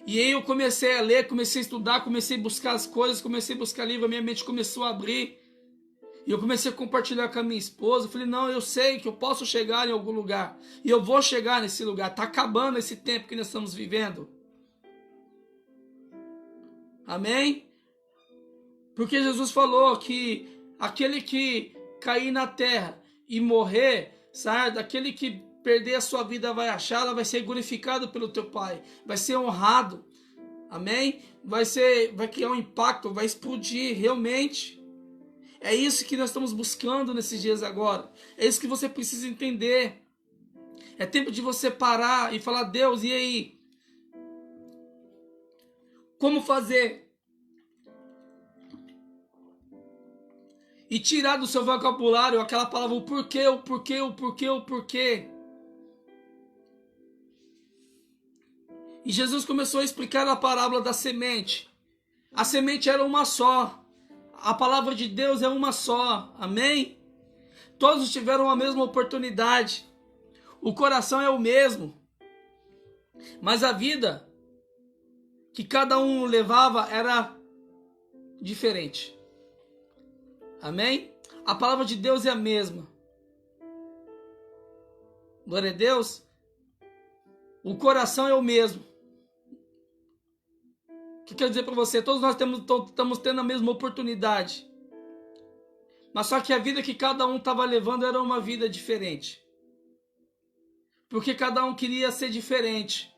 Speaker 1: E aí eu comecei a ler, comecei a estudar, comecei a buscar as coisas, comecei a buscar livro, a minha mente começou a abrir. E eu comecei a compartilhar com a minha esposa. Eu falei, não, eu sei que eu posso chegar em algum lugar. E eu vou chegar nesse lugar. Está acabando esse tempo que nós estamos vivendo. Amém? Porque Jesus falou que aquele que cair na terra e morrer, sabe? Aquele que perder a sua vida vai achá-la, vai ser glorificado pelo teu Pai, vai ser honrado. Amém? Vai criar um impacto, vai explodir realmente. É isso que nós estamos buscando nesses dias agora. É isso que você precisa entender. É tempo de você parar e falar, Deus, e aí? Como fazer? E tirar do seu vocabulário aquela palavra, o porquê, o porquê, o porquê, o porquê. E Jesus começou a explicar a parábola da semente. A semente era uma só. A palavra de Deus é uma só. Amém? Todos tiveram a mesma oportunidade. O coração é o mesmo. Mas a vida que cada um levava era diferente. Amém? A palavra de Deus é a mesma. Glória a Deus. O coração é o mesmo. O que eu quero dizer para você? Todos nós estamos tendo a mesma oportunidade. Mas só que a vida que cada um estava levando era uma vida diferente. Porque cada um queria ser diferente.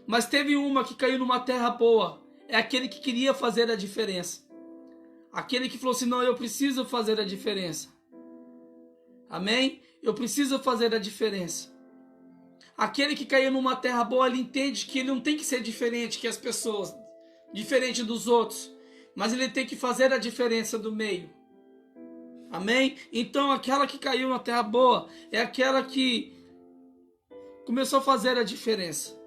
Speaker 1: Mas teve uma que caiu numa terra boa. É aquele que queria fazer a diferença. Aquele que falou assim, não, eu preciso fazer a diferença. Amém? Eu preciso fazer a diferença. Aquele que caiu numa terra boa, ele entende que ele não tem que ser diferente que as pessoas, diferente dos outros, mas ele tem que fazer a diferença do meio. Amém? Então aquela que caiu na terra boa é aquela que começou a fazer a diferença.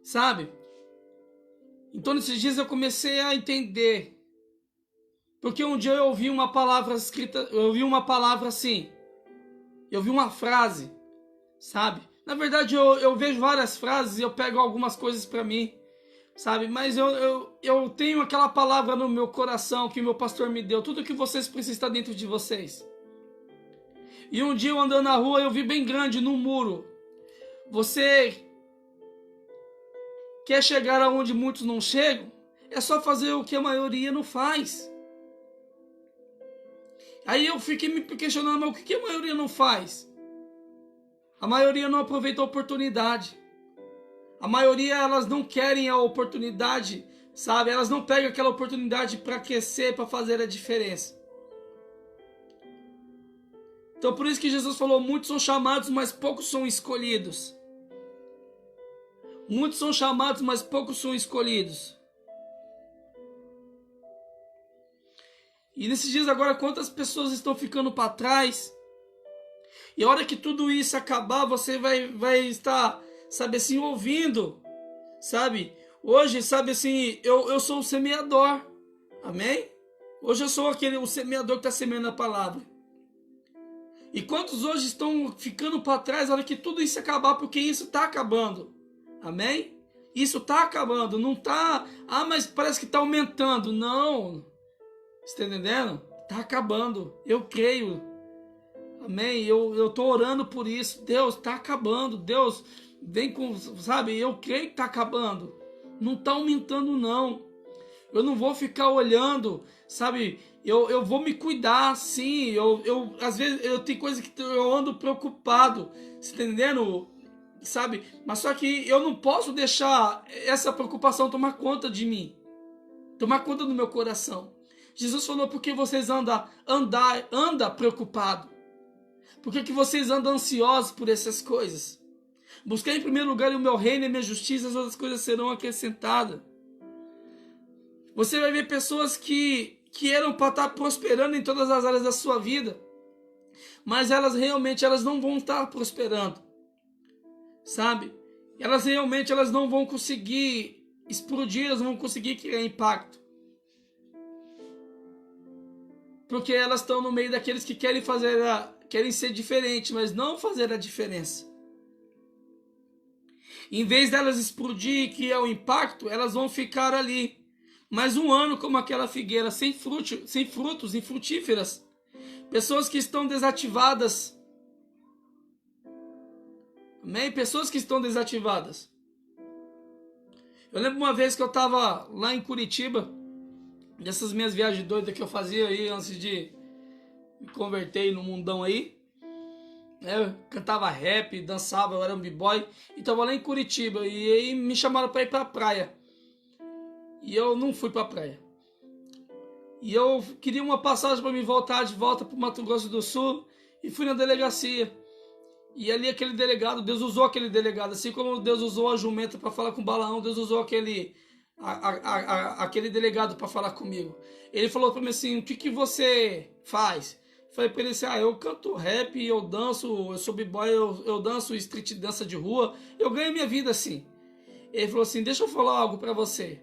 Speaker 1: sabe? Então nesses dias eu comecei a entender, porque um dia eu ouvi uma palavra escrita, eu ouvi uma palavra assim, eu vi uma frase, sabe? Na verdade eu vejo várias frases e eu pego algumas coisas para mim, sabe? Mas eu tenho aquela palavra no meu coração que o meu pastor me deu, tudo que vocês precisam estar dentro de vocês. E um dia eu andando na rua eu vi bem grande no muro, você quer chegar aonde muitos não chegam? É só fazer o que a maioria não faz. Aí eu fiquei me questionando, mas o que a maioria não faz? A maioria não aproveita a oportunidade. A maioria, elas não querem a oportunidade, sabe? Elas não pegam aquela oportunidade para aquecer, para fazer a diferença. Então por isso que Jesus falou, muitos são chamados, mas poucos são escolhidos. Muitos são chamados, mas poucos são escolhidos. E nesses dias agora, quantas pessoas estão ficando para trás? E a hora que tudo isso acabar, você vai estar, sabe assim, ouvindo, sabe? Hoje, sabe assim, eu sou o semeador, amém? Hoje eu sou o semeador que está semeando a palavra. E quantos hoje estão ficando para trás, a hora que tudo isso acabar, porque isso está acabando, amém? Isso está acabando, não está, mas parece que está aumentando, não. Você está entendendo? Está acabando. Eu creio. Amém? Eu estou orando por isso. Deus, está acabando. Deus, vem com... Sabe? Eu creio que está acabando. Não está aumentando, não. Eu não vou ficar olhando, sabe? Eu vou me cuidar, sim. Às vezes, eu tenho coisa que eu ando preocupado. Você está entendendo? Sabe? Mas só que eu não posso deixar essa preocupação tomar conta de mim. Tomar conta do meu coração. Jesus falou, por que vocês andam preocupado? Por que vocês andam ansiosos por essas coisas? Busquei em primeiro lugar o meu reino e a minha justiça, as outras coisas serão acrescentadas. Você vai ver pessoas que eram para estar prosperando em todas as áreas da sua vida, mas elas não vão estar prosperando, sabe? Elas não vão conseguir explodir, elas não vão conseguir criar impacto. Porque elas estão no meio daqueles que querem ser diferentes, mas não fazer a diferença. Em vez delas explodir, que é o impacto, elas vão ficar ali. Mais um ano como aquela figueira, sem frutos, infrutíferas. Pessoas que estão desativadas. Amém? Pessoas que estão desativadas. Eu lembro uma vez que eu estava lá em Curitiba, dessas minhas viagens doidas que eu fazia aí antes de me converter no mundão aí. Eu cantava rap, dançava, eu era um b-boy. E tava lá em Curitiba. E aí me chamaram para ir pra praia. E eu não fui pra praia. E eu queria uma passagem para me voltar de volta pro Mato Grosso do Sul. E fui na delegacia. E ali aquele delegado, Deus usou aquele delegado. Assim como Deus usou a jumenta para falar com Balaão, Deus usou aquele delegado para falar comigo. Ele falou para mim assim, o que você faz? Falei para ele assim, eu canto rap, eu danço, eu sou b-boy, eu danço street dança de rua, eu ganho minha vida assim. Ele falou assim, deixa eu falar algo para você.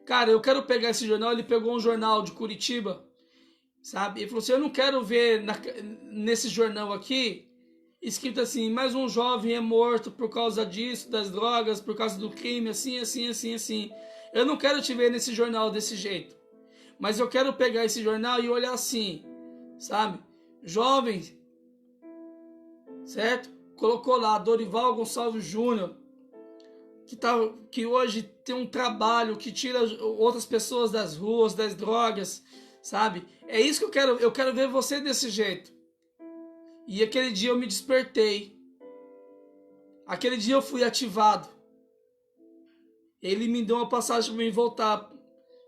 Speaker 1: Cara, eu quero pegar esse jornal. Ele pegou um jornal de Curitiba, sabe? Ele falou assim, eu não quero ver nesse jornal aqui escrito assim, mais um jovem é morto por causa disso, das drogas, por causa do crime, assim, assim, assim, assim. Eu não quero te ver nesse jornal desse jeito. Mas eu quero pegar esse jornal e olhar assim, sabe? Jovens, certo? Colocou lá, Dorival Gonçalves Júnior, que hoje tem um trabalho que tira outras pessoas das ruas, das drogas, sabe? É isso que eu quero ver você desse jeito. E aquele dia eu me despertei. Aquele dia eu fui ativado. Ele me deu uma passagem para me voltar.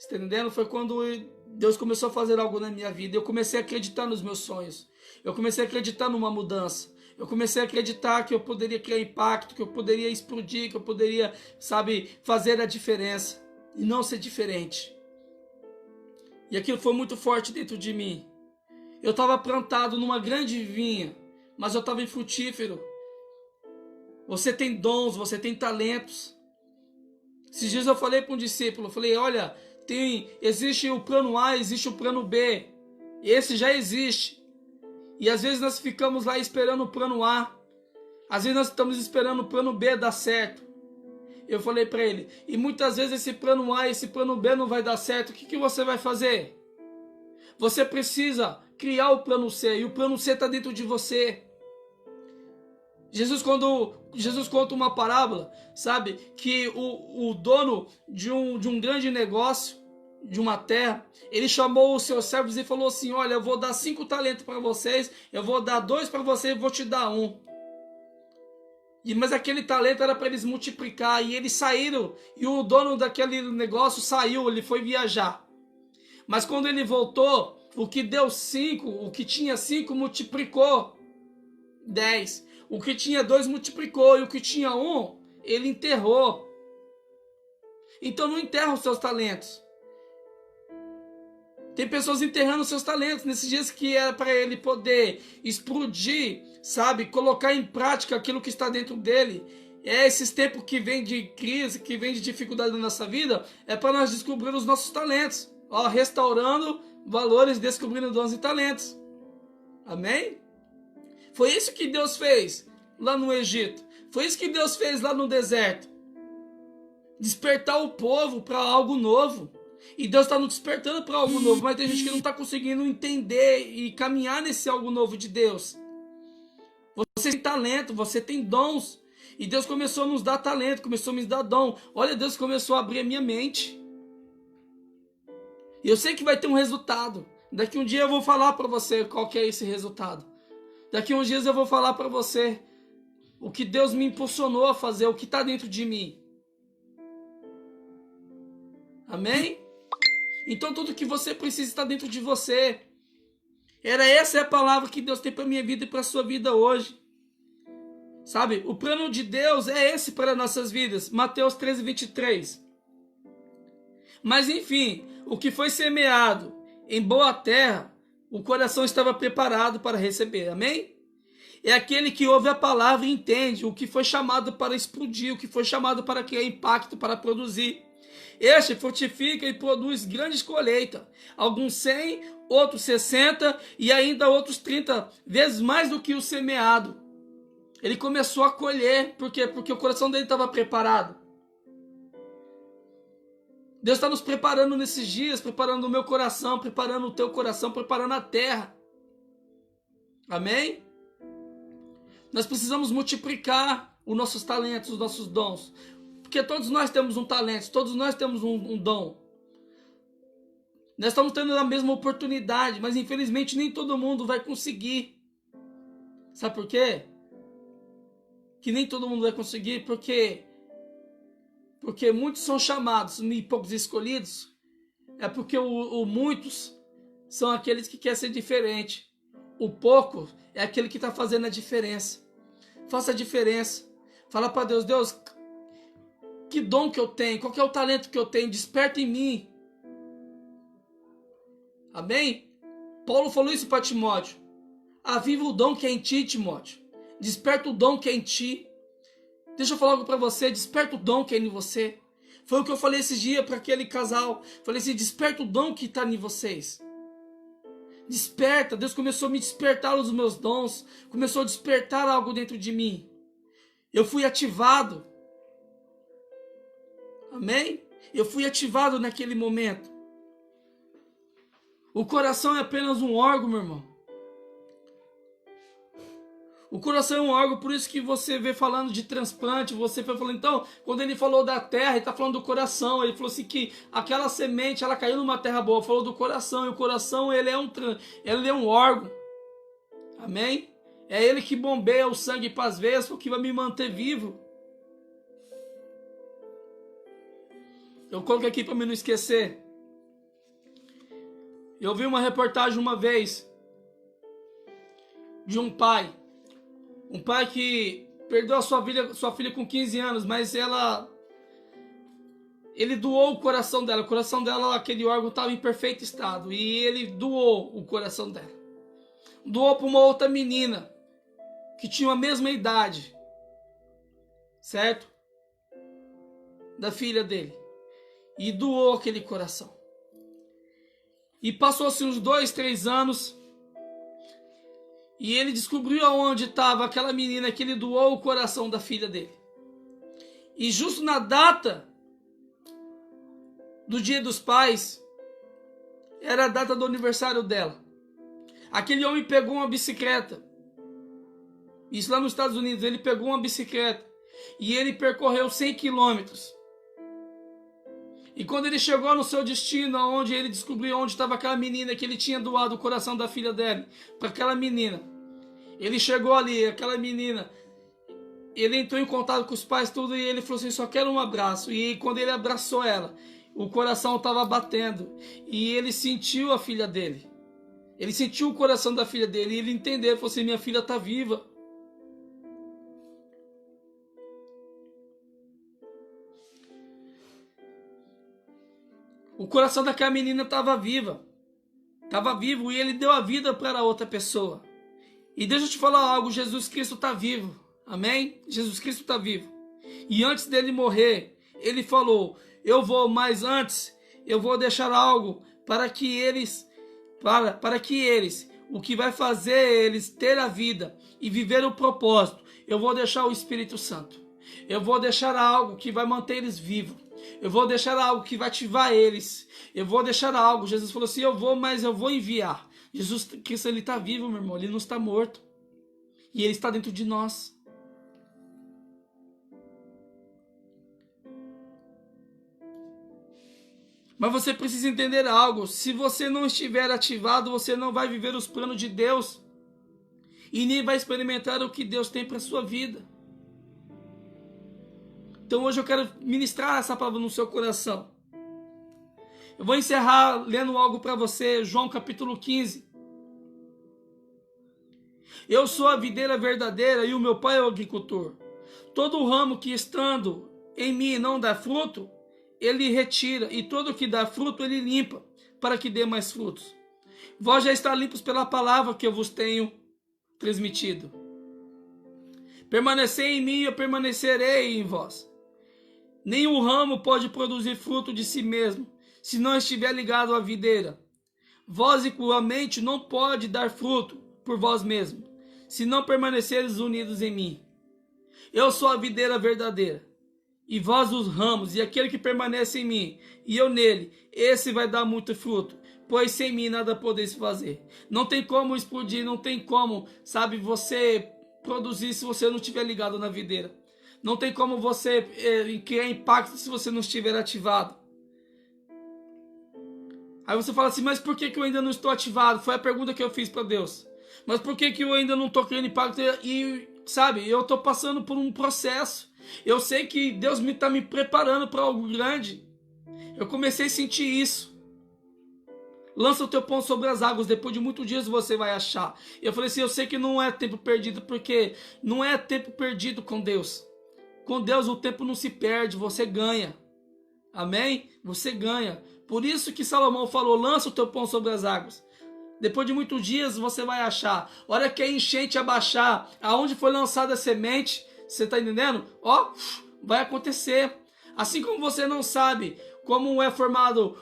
Speaker 1: Está entendendo? Foi quando Deus começou a fazer algo na minha vida. Eu comecei a acreditar nos meus sonhos. Eu comecei a acreditar numa mudança. Eu comecei a acreditar que eu poderia criar impacto, que eu poderia explodir, que eu poderia, sabe, fazer a diferença. E não ser diferente. E aquilo foi muito forte dentro de mim. Eu estava plantado numa grande vinha, mas eu estava infrutífero. Você tem dons, você tem talentos, Esses dias eu falei para um discípulo, eu falei, olha, existe o plano A, existe o plano B. Esse já existe. E às vezes nós ficamos lá esperando o plano A. Às vezes nós estamos esperando o plano B dar certo. Eu falei para ele, e muitas vezes esse plano A, esse plano B não vai dar certo. O que você vai fazer? Você precisa criar o plano C, e o plano C está dentro de você. Jesus conta uma parábola, sabe? Que o dono de um grande negócio, de uma terra, ele chamou os seus servos e falou assim, olha, eu vou dar 5 talentos para vocês, eu vou dar 2 para vocês e vou te dar 1. Mas aquele talento era para eles multiplicar, e eles saíram, e o dono daquele negócio saiu, ele foi viajar. Mas quando ele voltou, o que deu 5, o que tinha 5 multiplicou 10. O que tinha 2 multiplicou, e o que tinha 1, ele enterrou. Então não enterra os seus talentos. Tem pessoas enterrando seus talentos nesses dias que era para ele poder explodir, sabe? Colocar em prática aquilo que está dentro dele. Esses tempos que vem de crise, que vem de dificuldade na nossa vida, é para nós descobrir os nossos talentos. Ó, restaurando valores, descobrindo dons e talentos. Amém? Foi isso que Deus fez lá no Egito. Foi isso que Deus fez lá no deserto. Despertar o povo para algo novo. E Deus está nos despertando para algo novo, mas tem gente que não está conseguindo entender e caminhar nesse algo novo de Deus. Você tem talento, você tem dons. E Deus começou a nos dar talento, começou a me dar dom. Olha, Deus começou a abrir a minha mente. E eu sei que vai ter um resultado. Daqui um dia eu vou falar para você qual que é esse resultado. Daqui uns dias eu vou falar para você o que Deus me impulsionou a fazer, o que está dentro de mim. Amém? Então tudo que você precisa está dentro de você. Essa é a palavra que Deus tem para a minha vida e para a sua vida hoje. Sabe? O plano de Deus é esse para nossas vidas. Mateus 13, 23. Mas enfim, o que foi semeado em boa terra, o coração estava preparado para receber. Amém? É aquele que ouve a palavra e entende o que foi chamado para explodir, o que foi chamado para criar impacto, para produzir. Este frutifica e produz grandes colheitas. Alguns 100, outros 60 e ainda outros 30 vezes mais do que o semeado. Ele começou a colher. Por quê? Porque o coração dele estava preparado. Deus está nos preparando nesses dias, preparando o meu coração, preparando o teu coração, preparando a terra. Amém? Nós precisamos multiplicar os nossos talentos, os nossos dons. Porque todos nós temos um talento, todos nós temos um dom. Nós estamos tendo a mesma oportunidade, mas infelizmente nem todo mundo vai conseguir. Sabe por quê? Que nem todo mundo vai conseguir, porque muitos são chamados e poucos escolhidos. É porque muitos são aqueles que querem ser diferente. O pouco é aquele que está fazendo a diferença. Faça a diferença. Fala para Deus, Deus, que dom que eu tenho? Qual que é o talento que eu tenho? Desperta em mim. Amém? Paulo falou isso para Timóteo. Aviva o dom que é em ti, Timóteo. Desperta o dom que é em ti. Deixa eu falar algo para você. Desperta o dom que é em você. Foi o que eu falei esses dias para aquele casal. Falei assim, desperta o dom que está em vocês. Desperta. Deus começou a me despertar os meus dons. Começou a despertar algo dentro de mim. Eu fui ativado. Amém? Eu fui ativado naquele momento. O coração é apenas um órgão, meu irmão. O coração é um órgão, por isso que você vê falando de transplante, você foi falando, então, quando ele falou da terra, ele está falando do coração, ele falou assim que aquela semente, ela caiu numa terra boa, falou do coração, e o coração, ele é um órgão. Amém? É ele que bombeia o sangue para as veias, o que vai me manter vivo. Eu coloquei aqui para mim não esquecer. Eu vi uma reportagem uma vez de um pai que perdeu a sua filha com 15 anos, mas ele doou o coração dela. O coração dela, aquele órgão estava em perfeito estado, e ele doou o coração dela. Doou para uma outra menina que tinha a mesma idade, certo? da filha dele e doou aquele coração. E passou-se uns 2, 3 anos e ele descobriu aonde estava aquela menina que ele doou o coração da filha dele. E justo na data do Dia dos Pais, era a data do aniversário dela. Aquele homem pegou uma bicicleta. Isso lá nos Estados Unidos. Ele pegou uma bicicleta e ele percorreu 100 quilômetros. E quando ele chegou no seu destino, onde ele descobriu onde estava aquela menina que ele tinha doado o coração da filha dele, para aquela menina. Ele chegou ali, aquela menina, ele entrou em contato com os pais, tudo, e ele falou assim, só quero um abraço. E quando ele abraçou ela, o coração estava batendo. E ele sentiu a filha dele. Ele sentiu o coração da filha dele. E ele entendeu, ele falou assim, minha filha está viva. O coração daquela menina estava viva. Estava vivo e ele deu a vida para outra pessoa. E deixa eu te falar algo, Jesus Cristo está vivo. Amém? Jesus Cristo está vivo. E antes dele morrer, ele falou, eu vou, mas antes, eu vou deixar algo para que eles, o que vai fazer eles ter a vida e viver o propósito, eu vou deixar o Espírito Santo. Eu vou deixar algo que vai manter eles vivos. Eu vou deixar algo que vai ativar eles. Eu vou deixar algo. Jesus falou assim, eu vou, mas eu vou enviar. Jesus Cristo, ele está vivo, meu irmão. Ele não está morto. E ele está dentro de nós. Mas você precisa entender algo. Se você não estiver ativado, você não vai viver os planos de Deus. E nem vai experimentar o que Deus tem para a sua vida. Então hoje eu quero ministrar essa palavra no seu coração. Eu vou encerrar lendo algo para você, João capítulo 15. Eu sou a videira verdadeira e o meu pai é o agricultor. Todo ramo que estando em mim não dá fruto, ele retira, e todo que dá fruto ele limpa, para que dê mais frutos. Vós já está limpos pela palavra que eu vos tenho transmitido. Permanecei em mim e eu permanecerei em vós. Nenhum ramo pode produzir fruto de si mesmo, se não estiver ligado à videira. Vós igualmente não pode dar fruto por vós mesmos, se não permaneceres unidos em mim. Eu sou a videira verdadeira, e vós os ramos, e aquele que permanece em mim, e eu nele, esse vai dar muito fruto, pois sem mim nada podeis fazer. Não tem como explodir, não tem como, você produzir se você não estiver ligado na videira. Não tem como você criar impacto se você não estiver ativado. Aí você fala assim, mas por que eu ainda não estou ativado? Foi a pergunta que eu fiz para Deus. Mas por que eu ainda não estou criando impacto? E, eu estou passando por um processo. Eu sei que Deus está me preparando para algo grande. Eu comecei a sentir isso. Lança o teu pão sobre as águas, depois de muitos dias você vai achar. Eu falei assim, eu sei que não é tempo perdido, porque não é tempo perdido com Deus. Com Deus o tempo não se perde, você ganha. Amém? Você ganha. Por isso que Salomão falou, lança o teu pão sobre as águas. Depois de muitos dias você vai achar. Hora que a enchente abaixar, aonde foi lançada a semente, você está entendendo? Vai acontecer. Assim como você não sabe como é formado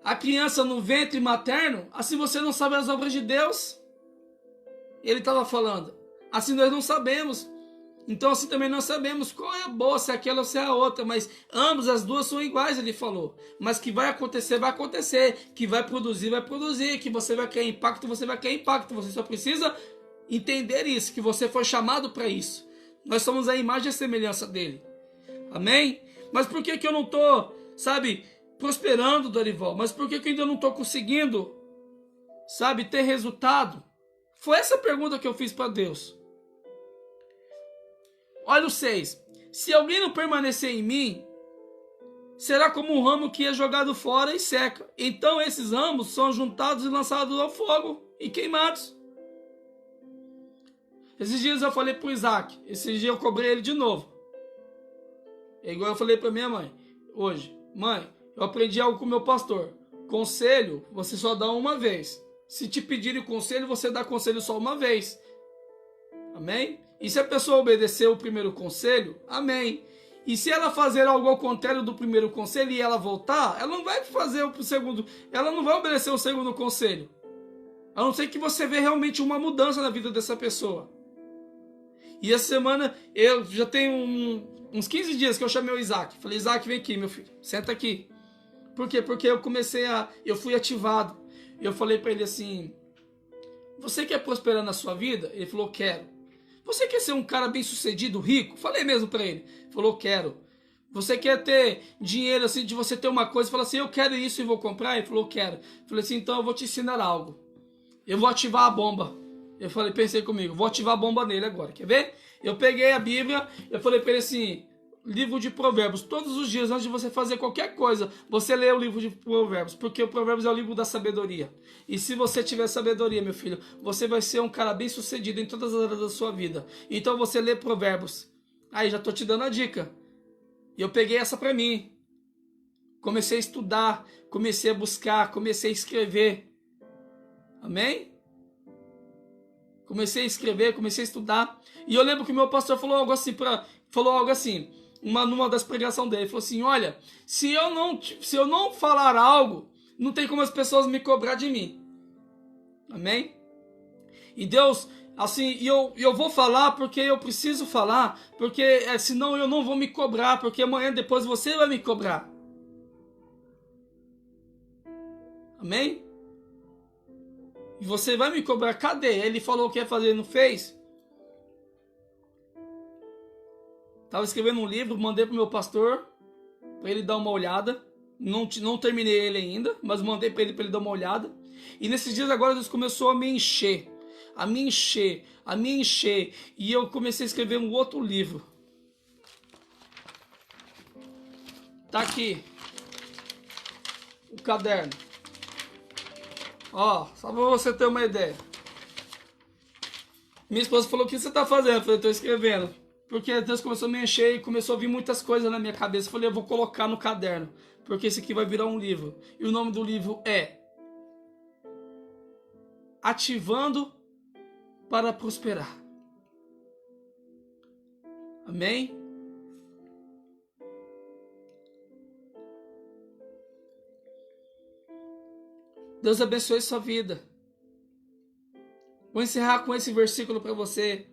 Speaker 1: a criança no ventre materno, assim você não sabe as obras de Deus. Ele estava falando. Assim nós não sabemos. Então assim também não sabemos qual é a boa, se é aquela ou se é a outra. Mas ambas as duas são iguais, ele falou. Mas que vai acontecer, vai acontecer. Que vai produzir, vai produzir. Que você vai criar impacto, você vai criar impacto. Você só precisa entender isso, que você foi chamado para isso. Nós somos a imagem e a semelhança dele. Amém? Mas por que eu não estou, prosperando, Dorival? Mas por que eu ainda não estou conseguindo, ter resultado? Foi essa pergunta que eu fiz para Deus. Olha o 6. Se alguém não permanecer em mim, será como um ramo que é jogado fora e seca. Então esses ramos são juntados e lançados ao fogo e queimados. Esses dias eu falei para o Isaac. Esses dias eu cobrei ele de novo. É igual eu falei para minha mãe hoje. Mãe, eu aprendi algo com o meu pastor. Conselho, você só dá uma vez. Se te pedirem conselho, você dá conselho só uma vez. Amém? E se a pessoa obedecer o primeiro conselho, amém. E se ela fazer algo ao contrário do primeiro conselho e ela voltar, ela não vai fazer o segundo, ela não vai obedecer o segundo conselho. A não ser que você vê realmente uma mudança na vida dessa pessoa. E essa semana, eu já tenho uns 15 dias que eu chamei o Isaac. Falei, Isaac, vem aqui, meu filho, senta aqui. Por quê? Porque eu fui ativado. Eu falei para ele assim, você quer prosperar na sua vida? Ele falou, quero. Você quer ser um cara bem sucedido, rico? Falei mesmo para ele. Ele falou, quero. Você quer ter dinheiro assim, de você ter uma coisa e falar assim, eu quero isso e vou comprar? Ele falou, quero. Eu falei assim, então eu vou te ensinar algo. Eu vou ativar a bomba. Eu falei, pensei comigo, vou ativar a bomba nele agora, quer ver? Eu peguei a Bíblia, eu falei para ele assim, livro de Provérbios, todos os dias antes de você fazer qualquer coisa, você lê o livro de Provérbios, porque o Provérbios é o livro da sabedoria. E se você tiver sabedoria, meu filho, você vai ser um cara bem sucedido em todas as áreas da sua vida. Então você lê Provérbios. Aí já tô te dando a dica. E eu peguei essa para mim. Comecei a estudar, comecei a buscar, comecei a escrever. Amém? Comecei a escrever, comecei a estudar. E eu lembro que o meu pastor falou algo assim, numa das pregações dele. Ele falou assim, olha, se eu não falar algo, não tem como as pessoas me cobrar de mim. Amém? E Deus, assim, eu vou falar porque eu preciso falar, porque senão eu não vou me cobrar, porque amanhã depois você vai me cobrar. Amém? E você vai me cobrar, cadê? Ele falou que ia fazer, não fez? Estava escrevendo um livro, mandei pro meu pastor, para ele dar uma olhada. Não terminei ele ainda, mas mandei para ele dar uma olhada. E nesses dias agora Deus começou a me encher, a me encher, a me encher. E eu comecei a escrever um outro livro. Tá aqui o caderno. Ó, só pra você ter uma ideia. Minha esposa falou, o que você tá fazendo? Eu falei, tô escrevendo. Porque Deus começou a me encher e começou a vir muitas coisas na minha cabeça. Eu falei, eu vou colocar no caderno, porque esse aqui vai virar um livro. E o nome do livro é Ativando para Prosperar. Amém? Deus abençoe sua vida. Vou encerrar com esse versículo para você.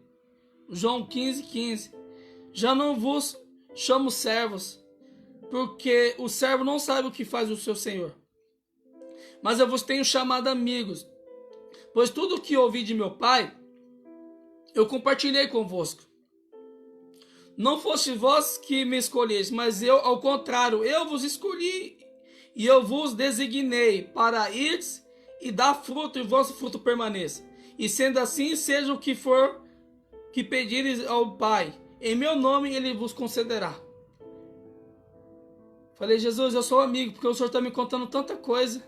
Speaker 1: João 15:15. Já não vos chamo servos, porque o servo não sabe o que faz o seu senhor. Mas eu vos tenho chamado amigos, pois tudo o que ouvi de meu Pai, eu compartilhei convosco. Não foste vós que me escolheste, mas eu, ao contrário, eu vos escolhi e eu vos designei para ires e dar fruto, e vosso fruto permaneça. E sendo assim, seja o que for que pedires ao Pai, em meu nome Ele vos concederá. Falei, Jesus, eu sou amigo, porque o Senhor está me contando tanta coisa.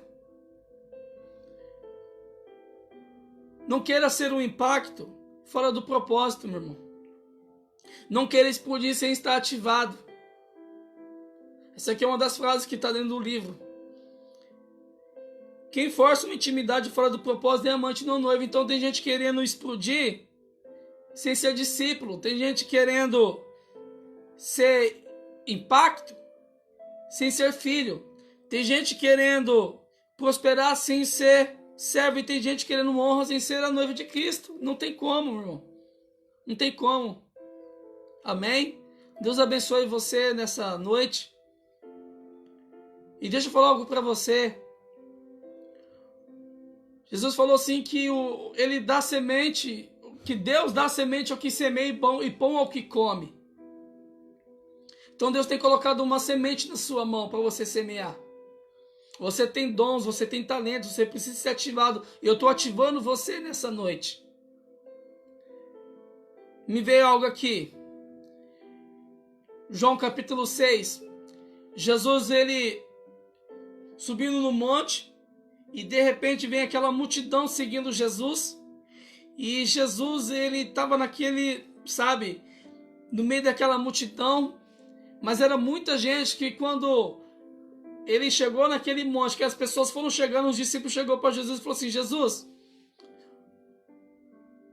Speaker 1: Não queira ser um impacto fora do propósito, meu irmão. Não queira explodir sem estar ativado. Essa aqui é uma das frases que está dentro do livro. Quem força uma intimidade fora do propósito é amante não noivo. Então tem gente querendo explodir sem ser discípulo. Tem gente querendo ser impacto sem ser filho. Tem gente querendo prosperar sem ser servo. E tem gente querendo honra sem ser a noiva de Cristo. Não tem como, meu irmão. Não tem como. Amém? Deus abençoe você nessa noite. E deixa eu falar algo para você. Jesus falou assim que ele dá semente, que Deus dá semente ao que semeia e pão ao que come. Então Deus tem colocado uma semente na sua mão para você semear. Você tem dons, você tem talentos, você precisa ser ativado. E eu estou ativando você nessa noite. Me veio algo aqui. João capítulo 6. Jesus, ele subindo no monte. E de repente vem aquela multidão seguindo Jesus. E Jesus, ele estava naquele, sabe, no meio daquela multidão. Mas era muita gente que quando ele chegou naquele monte, que as pessoas foram chegando, os discípulos chegou para Jesus e falou assim, Jesus,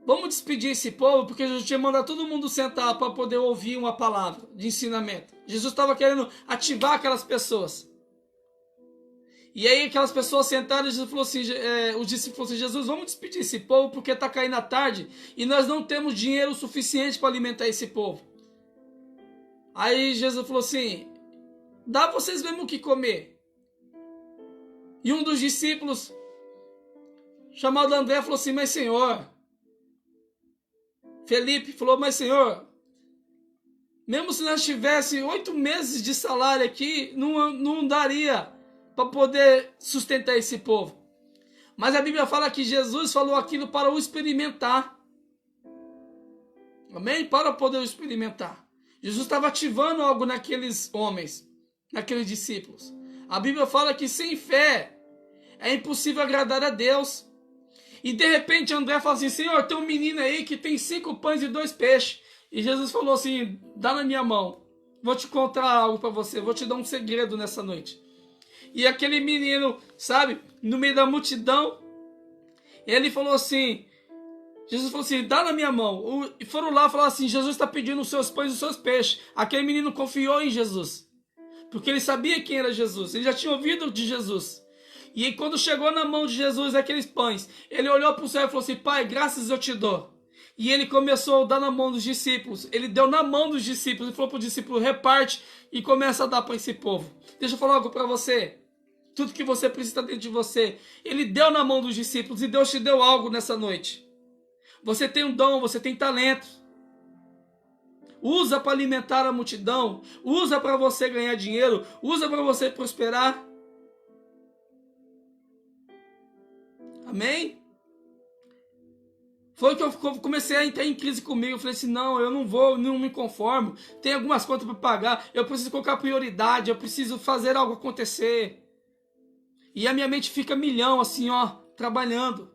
Speaker 1: Vamos despedir esse povo, porque Jesus tinha mandado todo mundo sentar para poder ouvir uma palavra de ensinamento. Jesus estava querendo ativar aquelas pessoas. E aí aquelas pessoas sentaram e Jesus falou assim, os discípulos falaram assim, Jesus, vamos despedir esse povo porque está caindo a tarde e nós não temos dinheiro suficiente para alimentar esse povo. Aí Jesus falou assim, dá vocês mesmo o que comer. E um dos discípulos, chamado André, falou assim, mas Senhor... Felipe falou, mas Senhor, mesmo se nós tivéssemos 8 meses de salário aqui, não daria para poder sustentar esse povo. Mas a Bíblia fala que Jesus falou aquilo para o experimentar. Amém? Para poder experimentar. Jesus estava ativando algo naqueles homens, naqueles discípulos. A Bíblia fala que sem fé é impossível agradar a Deus. E de repente André fala assim, Senhor, tem um menino aí que tem 5 pães e 2 peixes. E Jesus falou assim, dá na minha mão. Vou te contar algo para você, vou te dar um segredo nessa noite. E aquele menino, sabe, no meio da multidão, ele falou assim, Jesus falou assim, dá na minha mão. E foram lá e falaram assim, Jesus está pedindo os seus pães e os seus peixes. Aquele menino confiou em Jesus. Porque ele sabia quem era Jesus, ele já tinha ouvido de Jesus. E aí, quando chegou na mão de Jesus aqueles pães, ele olhou para o céu e falou assim, Pai, graças eu te dou. E ele começou a dar na mão dos discípulos. Ele deu na mão dos discípulos e falou para o discípulo, reparte e começa a dar para esse povo. Deixa eu falar algo para você. Tudo que você precisa dentro de você. Ele deu na mão dos discípulos e Deus te deu algo nessa noite. Você tem um dom, você tem talento. Usa para alimentar a multidão. Usa para você ganhar dinheiro. Usa para você prosperar. Amém? Foi que eu comecei a entrar em crise comigo. Eu falei assim, não, eu não me conformo. Tem algumas contas para pagar. Eu preciso colocar prioridade. Eu preciso fazer algo acontecer. E a minha mente fica milhão assim, ó, trabalhando.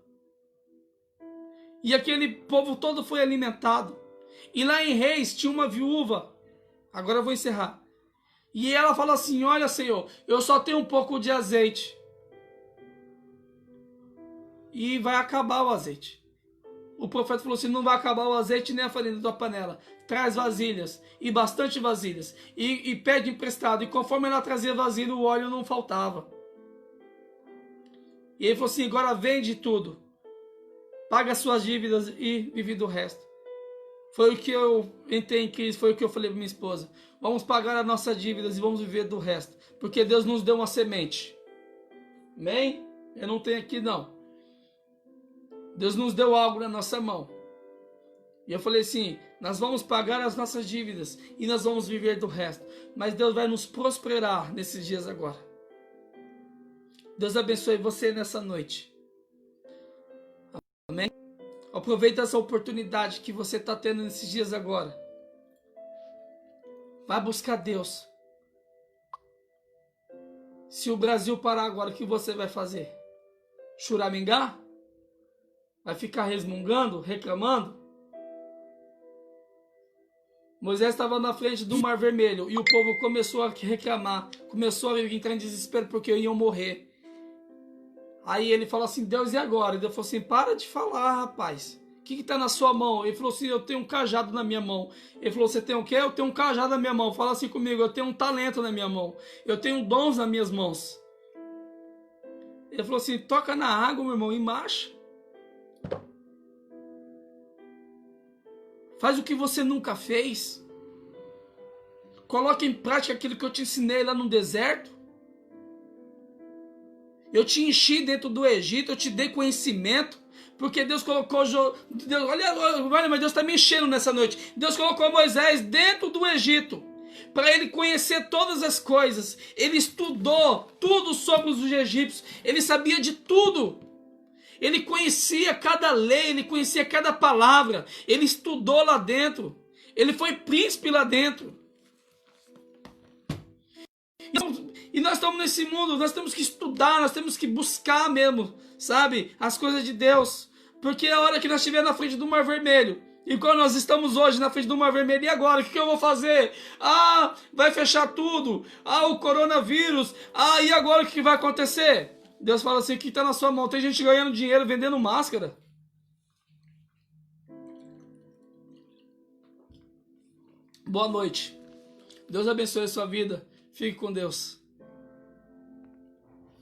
Speaker 1: E aquele povo todo foi alimentado. E lá em Reis tinha uma viúva. Agora eu vou encerrar. E ela falou assim, olha Senhor, eu só tenho um pouco de azeite. E vai acabar o azeite. O profeta falou assim, não vai acabar o azeite nem a farinha da panela. Traz vasilhas, e bastante vasilhas. E pede emprestado. E conforme ela trazia vasilha, o óleo não faltava. E ele falou assim, agora vende tudo. Paga suas dívidas e vive do resto. Foi o que eu entrei em crise, foi o que eu falei para minha esposa. Vamos pagar as nossas dívidas e vamos viver do resto. Porque Deus nos deu uma semente. Amém? Eu não tenho aqui não. Deus nos deu algo na nossa mão. E eu falei assim, nós vamos pagar as nossas dívidas e nós vamos viver do resto. Mas Deus vai nos prosperar nesses dias agora. Deus abençoe você nessa noite. Amém? Aproveita essa oportunidade que você está tendo nesses dias agora. Vai buscar Deus. Se o Brasil parar agora, o que você vai fazer? Choramingar? Vai ficar resmungando, reclamando? Moisés estava na frente do Mar Vermelho e o povo começou a reclamar, começou a entrar em desespero porque iam morrer. Aí ele falou assim, Deus, e agora? E Deus falou assim, para de falar, rapaz. O que está na sua mão? Ele falou assim, eu tenho um cajado na minha mão. Ele falou, você tem o quê? Eu tenho um cajado na minha mão. Fala assim comigo, eu tenho um talento na minha mão. Eu tenho dons nas minhas mãos. Ele falou assim, toca na água, meu irmão, e marcha. Faz o que você nunca fez. Coloque em prática aquilo que eu te ensinei lá no deserto. Eu te enchi dentro do Egito, eu te dei conhecimento, porque Deus colocou... Deus, olha, mas Deus está me enchendo nessa noite. Deus colocou Moisés dentro do Egito, para ele conhecer todas as coisas. Ele estudou tudo sobre os egípcios, ele sabia de tudo. Ele conhecia cada lei, ele conhecia cada palavra, ele estudou lá dentro, ele foi príncipe lá dentro. E nós estamos nesse mundo, nós temos que estudar, nós temos que buscar mesmo, sabe, as coisas de Deus. Porque a hora que nós estivermos na frente do Mar Vermelho, e quando nós estamos hoje na frente do Mar Vermelho, e agora, o que eu vou fazer? Ah, vai fechar tudo. Ah, o coronavírus. Ah, e agora o que vai acontecer? Deus fala assim, o que está na sua mão? Tem gente ganhando dinheiro vendendo máscara. Boa noite. Deus abençoe a sua vida. Fique com Deus.